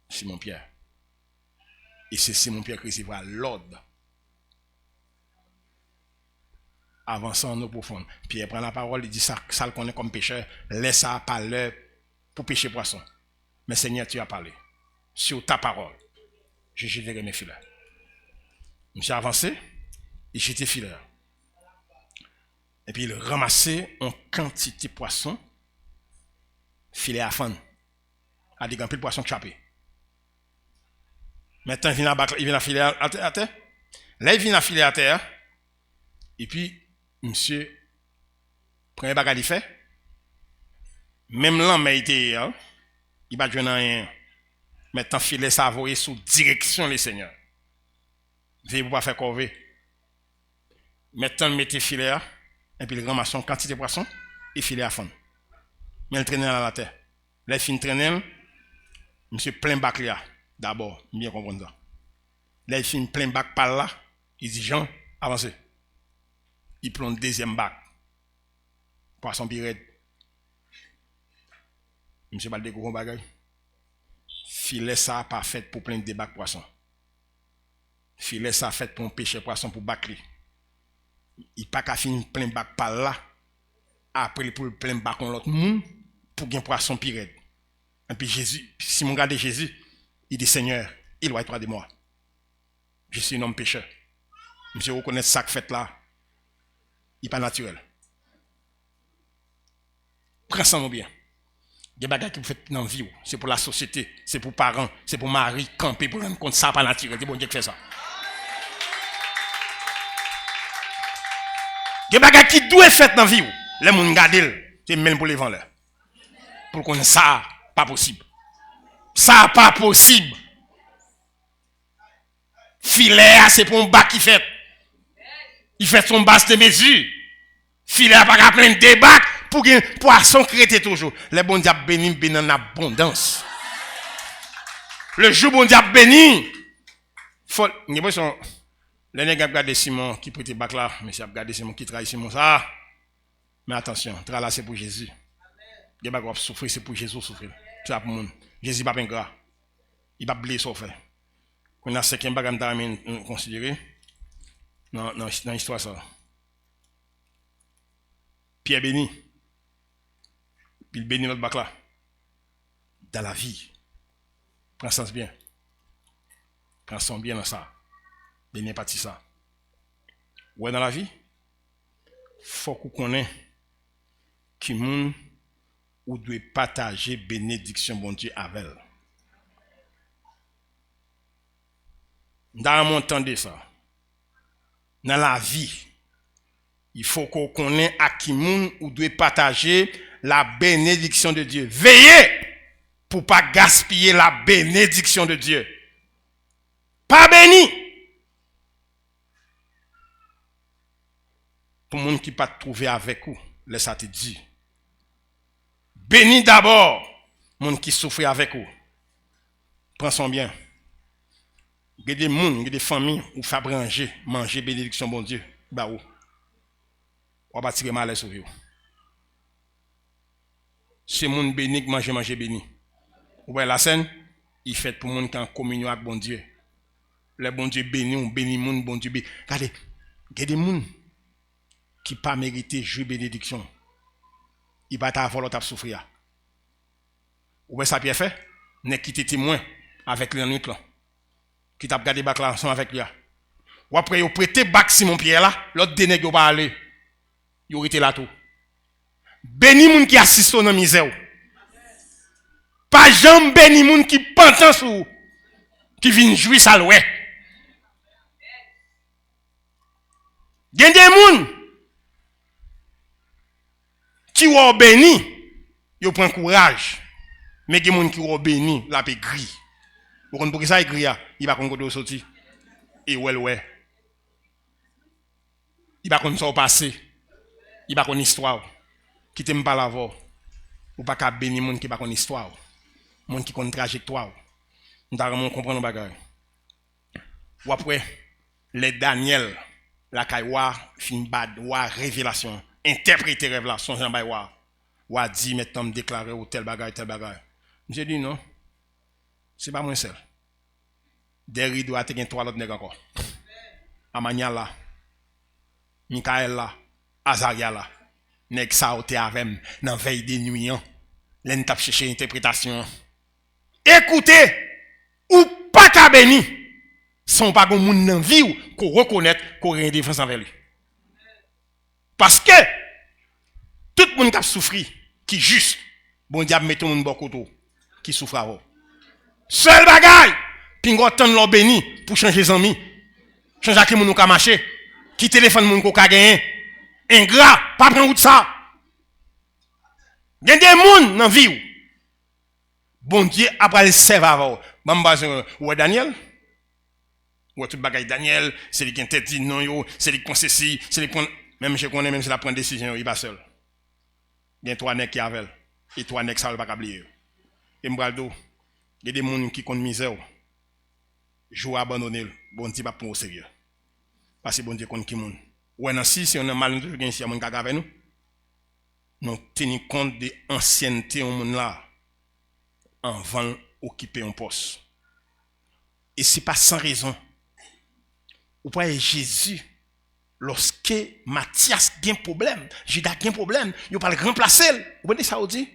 Simon Pierre. Et c'est Simon Pierre qui recevra l'ordre. Avançant en eau profonde. Pierre prend la parole, il dit ça le connaît comme pécheur, laisse ça parler pour pêcher poisson. Mais Seigneur, tu as parlé. Sur ta parole, je jeterai mes filets. Monsieur avancé, il jetait filets. Et puis il ramassait en quantité de poisson, filet à fond. A des grands de poisson chapé. Maintenant, il vient à filer à terre. Là, il vient à filer à terre. Et puis, monsieur, premier bagage il fait. Même l'homme a été, il va jouer dans rien. Maintenant, filet ça voyer sous direction les seigneurs. Veillez pour pas faire corvée. Maintenant, il mettez filet et puis il ramasse une quantité de poisson et filet à fond. Mais il traîne dans la terre. Là, il finit traîner. Monsieur plein bac là. D'abord, bien comprendre ça. Là, il finit plein bac par là. Il dit, Jean, avancez. Il prend le deuxième bac. Poisson pirate. Monsieur Balde gros bagay. Filet ça pas fait pour plein de bacs poisson. Filet ça fait pour pêcher poisson pour bac. Il pas qu'à finir plein bac par là. Après pour plein bac on l'autre monde pour gagner poisson pirate. Et puis Jésus, si mon regarde Jésus, il dit Seigneur, il va être de moi. Je suis un homme pécheur. Monsieur reconnaît ça que fait là. Il n'est pas naturel. Prends ça bien. Des bagages que vous faites dans la vie, c'est pour la société, c'est pour les parents, c'est pour mari, camper, pour rendre compte ça pas naturel. C'est bon Dieu qui fait ça. Des bagages qui doivent faire dans la vie, les gens regardent, c'est même pour les vendeurs. Pour qu'on ça, pas possible. Ça pas possible. Filet, c'est pour un bac qui fait. Il fait son bas de mesure. Filet a pas plein de bacs pour que les poissons créent toujours. Les bons diables bénis en abondance. Le jour bon diable béni, faut les nègres regardent Simon qui prête bac là, monsieur a regardé Simon qui trahit Simon ça. Mais attention, là c'est pour Jésus. Les bacs souffrir c'est pour Jésus souffrir. C'est pour monde. Jésus pas ingrat. Il va blesser souffrir. On a cinquième bagage à considérer dans l'histoire ça. Pierre béni. Puis il bénit notre bac là. Dans la vie. Prends ça bien. Prends ça bien dans ça. Bénis pas ça. Ouais dans la vie. Faut qu'on connaisse qui moun ou doit partager bénédiction bon Dieu avec elle. Dans mon temps de ça. Dans la vie. Il faut qu'on connaisse à qui moun ou doit partager la bénédiction de Dieu. Veillez pour ne pas gaspiller la bénédiction de Dieu. Pas béni. Pour les gens qui ne pas trouver avec vous, laisse ça te dire. Béni d'abord, les gens qui souffrent avec vous. Prends son bien. Il y a des gens, il y a des familles où faire manger bénédiction, bon Dieu. Bah où? On va tirer mal sur vous. C'est moun béni qui manger béni. Ou bien la scène, il fait pour moun qui en communion avec bon Dieu. Le bon Dieu béni, on béni moun, bon Dieu béni. Regardez, il y a des moun qui pas mérité jouer bénédiction. Il va t'avoir l'autre à souffrir. Ou bien ça bien fait, n'est quitté témoin avec lui en nuit là. Qui t'a regardé bac là ensemble avec lui. Ou après, il prêté bac Simon Pierre là, l'autre dénègue il va aller. Il aurait été là tout. Béni moun qui assiste dans la misère. Pas jamais béni moun qui pentant sous qui vient jouir ça l'oué. Gen des moun qui ont béni, ils prennent courage. Mais il y a des gens qui ont béni, la paix gris. Vous comprenez pour ça, il gris, il va qu'on sortir. Et ouais. Il va qu'on soit passé. Il va qu'on histoire. Qui t'aime pas la voix. Ou pas qu'à bénir les gens qui va qu'on histoire. Les gens qui ont trajectoire. Nous avons compris nos bagages. Ou après, les Daniel, la Kaiwa, fin bad, ou révélation, interpréter révélation, Jean Baywa, ou a dit maintenant me déclarer ou tel bagage. J'ai dit non, c'est pas moi seul. Derrière doit être trois autres nègres encore. Amania là, Michael là, Azaria là, nèg ça ou te avec dans veille de nuit, l'en t'a chercher interprétation. Écoutez, ou pas qu'à béni, son pas gon moun nan vie ou qu'on reconnaître qu'on a une défense envers lui. Parce que tout le monde qui a souffert, qui est juste, bon diable met tout le monde bon côté, qui souffre avant. Seul bagaille, puis on attend l'on béni pour changer les amis, changer qui moun ka marcher, qui téléphone moun ko ka gagner, ingrat, pas prendre route ça. Il y a des moun dans vie ou bon Dieu après le serve avant. Ouais Daniel, ouais tout bagaille Daniel, c'est lui qui interdit non yo, c'est lui qui pense ceci, c'est lui qui même je connais même si la prend décision, il va seul. Il y a trois nèg qui avec et trois nèg ça pas oublier. Et m'braldo, il y a des gens qui connaissent misère. Jou abandonner, bon Dieu pas prendre au sérieux. Parce que bon Dieu connaît qui moun. Ouais non si on a mal nous ici on ka avec nous. Nous tenir compte de ancienneté on moun là avant occuper un poste. Et c'est pas sans raison. Ou pas Jésus lorsque Matthias a un problème, Judas a un problème, il va le remplacer. Vous voyez ça, on dit?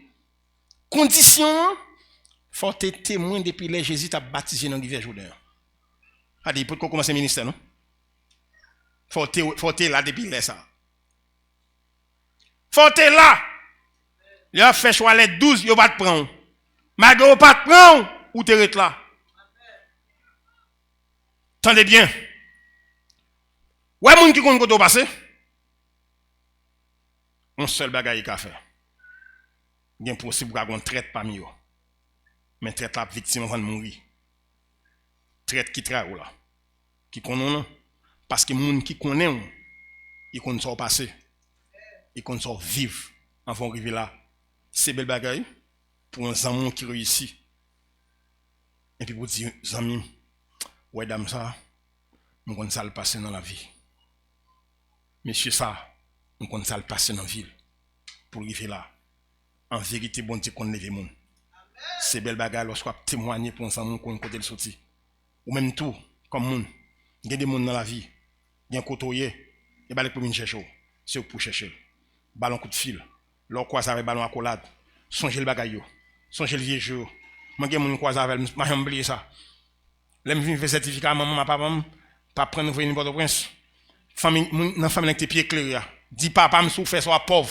Condition, faut être témoin depuis que Jésus t'a baptisé dans le rivière Jourdain. Il faut commencer le ministère, non? Faut être là depuis là, ça. Faut être là. Il a fait choix les 12, il va te prendre. Malgré il va te prendre, ou tu es là. Tendez bien. Ouais, moun qui compte côté passé. Un seul bagaille qu'a fait. Il est possible qu'on traite parmi eux. Mais traite la victime avant de mourir. Traite qui travaille là. Qui connaît parce que moun qui connaît il connaît ça passé. Il connaît ça vivre avant d'arriver là. C'est belle bagaille pour un zaman qui réussit. Et puis pour dire zami, ouais dame ça, nous connaissons ça le passé dans la vie. Monsieur ça, nous connaissons ça le passé dans la ville. Pour arriver là. En vérité, bon Dieu connaît les gens. C'est belle bagarre lorsqu'on témoigner pour un zaman qu'on côté le sorti. Ou même tout, comme moun. Il y a des gens dans la vie. Il y a un côtoyer. Et bien les premiers chercher. C'est pour chercher. Ballon coup de fil. L'on croise avec ballon à collade. Songez le bagaille. Songez le vieux jour. Moi, je suis croise avec moi, j'ai oublié ça. Là, je viens faire certificat, maman, papa, pas prendre une Port-au-Prince. Famille, dans la famille avec tes pieds clairs. Dis papa, je suis fait soit pauvre.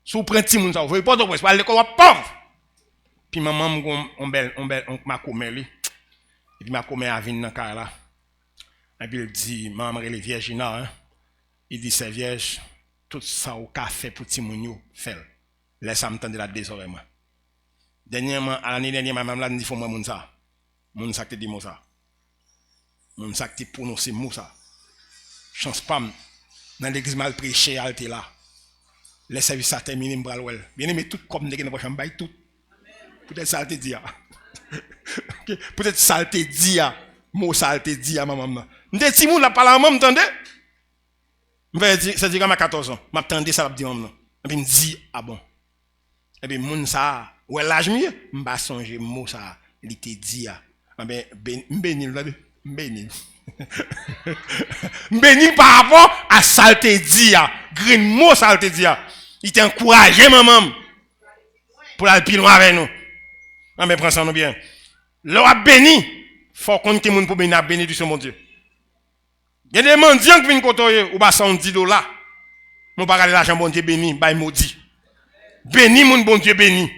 Si vous prenez petit monde, vous voyez Port-au-Prince, vous allez l'école pauvre. Puis maman, m'a commère. Et puis m'a commère à venir dans le cas là. Et puis il dit, maman, elle est vierge, hein. Il dit, c'est vierge, tout ça au café pour petit monde, fait. Laisse-moi m'entendre la désormais. Dernièrement, à l'année dernière, ma maman l'a dit, faut moi moun ça. Moun ça qui dit moi ça. Moun ça qui prononce mot ça. Chance pas, dans l'église mal prêché, alte là. Les services à terminer, m'bral wel. Bien aimé tout comme n'est pas chambaye tout. Peut-être ça te dit. Peut-être ça te dit. Mot ça te dit à ma maman. M'te ti moun la parle à maman, m'entendez? Ça dit comme à 14 ans. M'attendais ça la dit maman. Et puis me dit ah bon. Et puis moun ça ouais l'âge mieux, m'ba songer mot ça, il te dit ah ben béni béni par rapport à ça te dit green mot ça te dit il t'encourage maman pour aller plus loin avec nous. Ah mais prends ça nous bien. L'on a béni, faut qu'on qui moun pour bénir bénédiction mon Dieu. Il y a des mendiants qui viennent côtoyer ou ba $110. Mon pas regarder l'argent bon Dieu béni, bay maudit. Béni mon bon Dieu béni.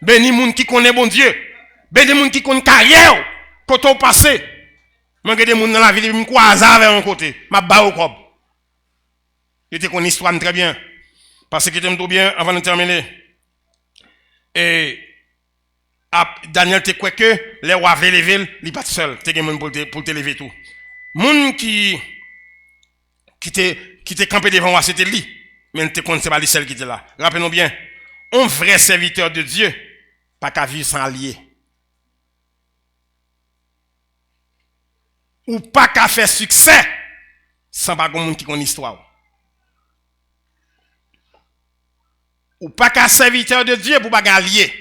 Béni moun qui connaît bon Dieu. Béni moun qui connaît carrière. Quand on passe, moi j'ai des moun dans la vie, me croise avec un côté, m'a ba au cob. Je te connais histoire très bien. Parce que tu tout bien, avant de terminer. Et Daniel te croit que les rois avaient levé, il n'est pas seul. Tu as pour te lever tout. Moun qui te campé devant moi, c'était lui. Mais tu ne sais pas celle qui était là. Rappelez-nous bien, un vrai serviteur de Dieu, pas qu'à vivre sans allié. Ou pas qu'à faire succès sans pas qu'on qui connaît l'histoire. Ou pas qu'à serviteur de Dieu pour pas allié.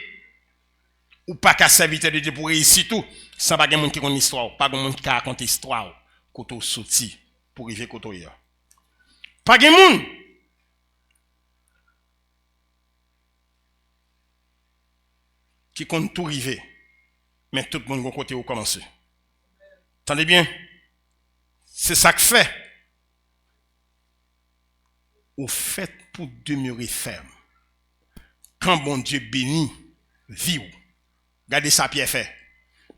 Ou pas qu'à serviteur de Dieu pour réussir tout sans pas qu'on qui connaît l'histoire. Pas qu'on qui raconte l'histoire. Koto souti pour arriver koto hier. Pas de monde qui compte tout arriver. Mais tout le monde va côté où commencer. Attendez bien. C'est ça que fait. Ou fait pour demeurer ferme. Quand bon Dieu bénit, vie ou. Regardez ça Pierre fait.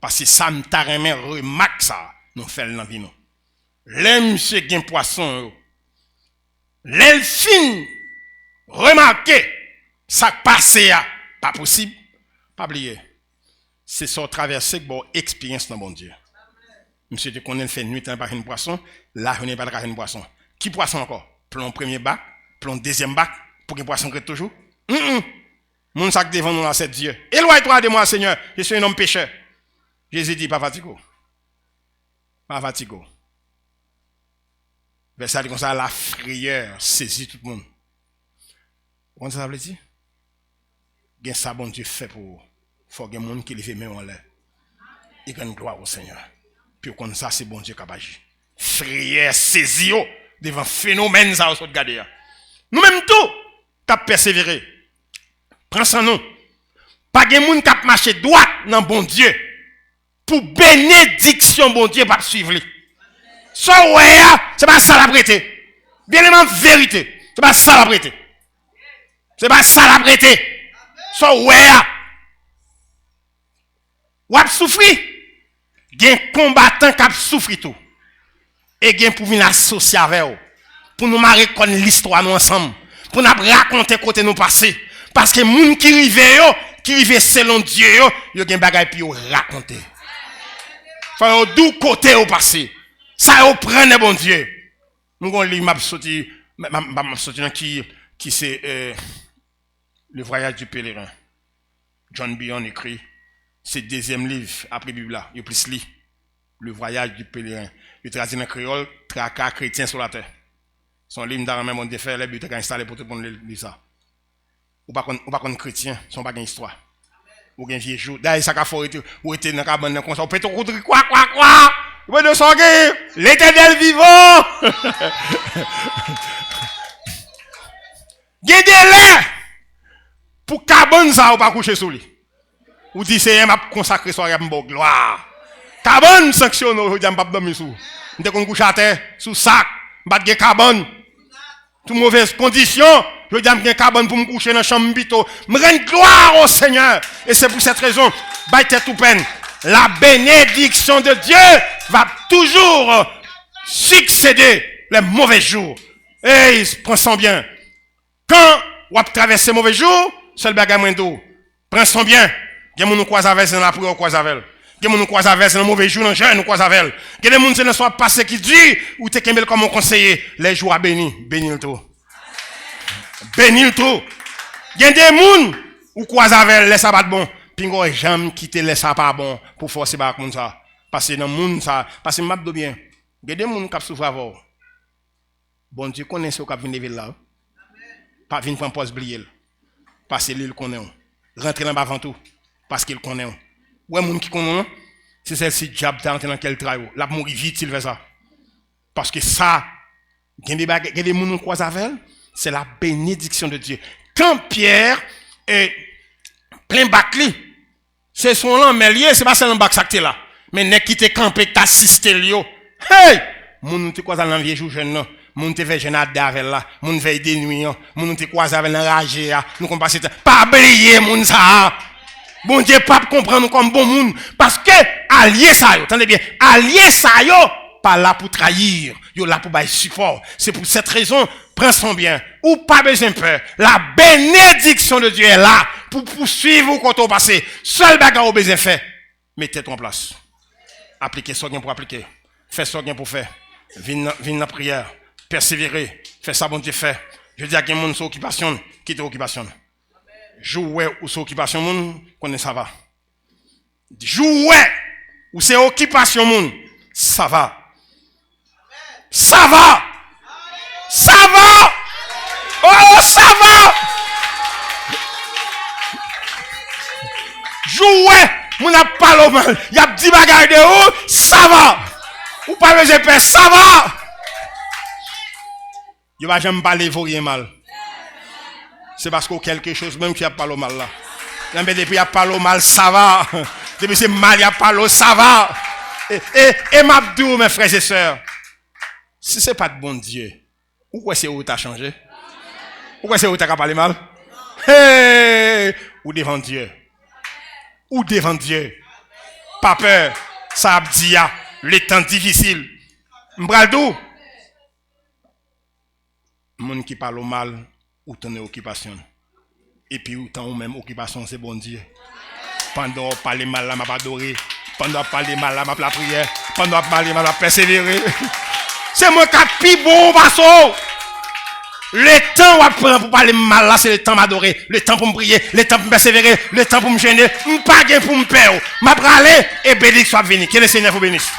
Parce que ça me t'a remarque ça. Nous faisons dans la vie. Les monsieur gain poisson. Les fin remarquez ça passe pas possible. Pas oublier. C'est ça traverser bon expérience dans bon Dieu. Monsieur te connaît fait nuit par une poisson, là on n'est pas par une poisson. Qui poisson encore? Plomb premier bac, plomb deuxième bac pour que poisson crête toujours. Mon sac devant nous là c'est Dieu. Éloigne-toi de moi Seigneur, je suis un homme pécheur. Jésus dit pas fatigo. Pas fatigo. Verset comme ça la frayeur saisit tout le monde. Comment ça veut dire? Gen ça bon Dieu fait pour faut que monde qui lève main en l'air. Il gagne gloire au Seigneur. Puis comme ça c'est bon Dieu qui agit. Frayeur saisit devant phénomène ça au regarder. Nous même tout t'as persévéré. Prends ça nous. Pas de monde qui marcher droit dans bon Dieu. Pour bénédiction bon Dieu pas suivre lui. So ouais, c'est pas ça la prêter. Bien évidemment vérité. C'est pas ça la prêter. C'est pas ça la prêter. So ouais. Ou a souffrir. Gen combattant qui a souffrir tout. Et gen pour venir associer avec vous. Pour nous marrer connaître l'histoire nous ensemble. Pour nous raconter côté nous passé. Parce que moun qui rive selon Dieu yo gen bagay pi yo raconter. Faut d'où côté au passé. Ça au prendre bon Dieu. Nous gon li m'a sorti qui c'est le voyage du pèlerin. John Bion écrit c'est deuxième livre après Bible là, il plus li le voyage du pèlerin. Il traduit en créole tracas chrétien sur la terre. Son livre dans même on de faire les buts installé pour tout le monde lire ça. Ou pas qu'on chrétien, son pas une histoire. Ou gen vieux jour, d'ailleurs ça ka faut ou était dans cabane comme ça, ou peut être quoi. Vous de sonner l'Éternel vivant. Gardez-le pour cabane ça ou pas coucher sous lui. Ou dit c'est m'a consacrer soirée pour gloire. Cabane sanctionne aujourd'hui m'a pas dormir sous. Dès qu'on couche à terre sous sac, battre gen cabane. Toute mauvaise condition, je dis que cabane pour me coucher dans la chambre bito. Me rendre gloire au Seigneur. Et c'est pour cette raison, baille tout peine. La bénédiction de Dieu va toujours succéder les mauvais jours. Et prends son bien. Quand on traverse les mauvais jours, seul bagage moins d'eau. Prends son bien. Il y a mon croise avec dans la prière croise avec. Il y a mon croise avec dans le mauvais jour dans jeûne nous croise avec. Il y a des gens qui ne sont pas passés qui dit ou t'es kembel comme conseiller les jours à béni, béni le tout. Béni le tout. Il y a des gens ou croise avec les sabbats bon. Pingo jamais quitter les sabbats bon pour forcer ba comme ça. Parce que dans monde ça, parce que m'a do bien. Il y a des gens qui souffrent avant. Bon Dieu connaît ce qu'a venir là. Pas venir prendre poste blier. Parce que lui connaît. Rentrer dans avant tout parce qu'il connaît. Ouais monde qui connaît, c'est celle-ci diable dans quel travail. La mourir vite il fait ça. Parce que ça il y a des gens qui croisent avec elle, c'est la bénédiction de Dieu. Quand Pierre est plein bacli, c'est son nom mais lié, c'est pas seulement bac ça là. Mais n'est qui te campé t'assister lio. Hey, moun te croise dans vieux jour jeune non. Moun te fait jeune avec là, moun veille des nuits, moun te croise avec l'enragé, nous qu'on passe pas oublier moun ça. Bon Dieu pas comprendre comme bon monde parce que allié ça yo, attendez bien, allié ça yo pas là pour trahir, yo là pour bailler support. C'est pour cette raison prends son bien, ou pas besoin de peur. La bénédiction de Dieu est là pour poursuivre quand on passe. Seul bagarre au besoin fait, mettez-toi en place. Appliquez ce pour appliquer. Fais ce pour faire. Viens dans la prière. Persévérer. Fais ça, bon Dieu fait. Je dis à quelqu'un qui a une occupation, quitte l'occupation. Jouer ou son occupation, moun, connaît ça va. Jouer ou c'est occupation, moun, ça va. Ça va. Ça va. Oh, ça va. Jouer, moun a pas le mal. Y a 10 bagages de haut, ça va. Ou pas besoin de peur, ça va. Yo va jamais parler vaut rien mal. C'est parce que quelque chose même qui a pas le mal là. Mais depuis il y a pas le mal, ça va. Depuis c'est mal, il y a pas le ça va. Et m'abdou mes frères et sœurs. Si c'est pas de bon Dieu, pourquoi c'est où t'as changé? Pourquoi c'est où t'as parlé mal? Hey! Ou devant Dieu. Ou devant Dieu. Pas peur. Ça a dit les temps difficiles. M'braldou. Moun qui parle mal ou ton occupation. Et puis ou ton même occupation c'est bon Dieu. Pendant on parle mal là m'a adoré. Pendant on parle mal là m'a la prière. Pendant on parle mal m'a persévérer. C'est moi qui pi bon vaso. Le temps on prend pour parler mal là c'est le temps m'adorer, le temps pour me prier, le temps pour me persévérer, le temps pour me gêner, pas gain pour me perdre. M'a aller et béni soit venu. Que le Seigneur vous bénisse.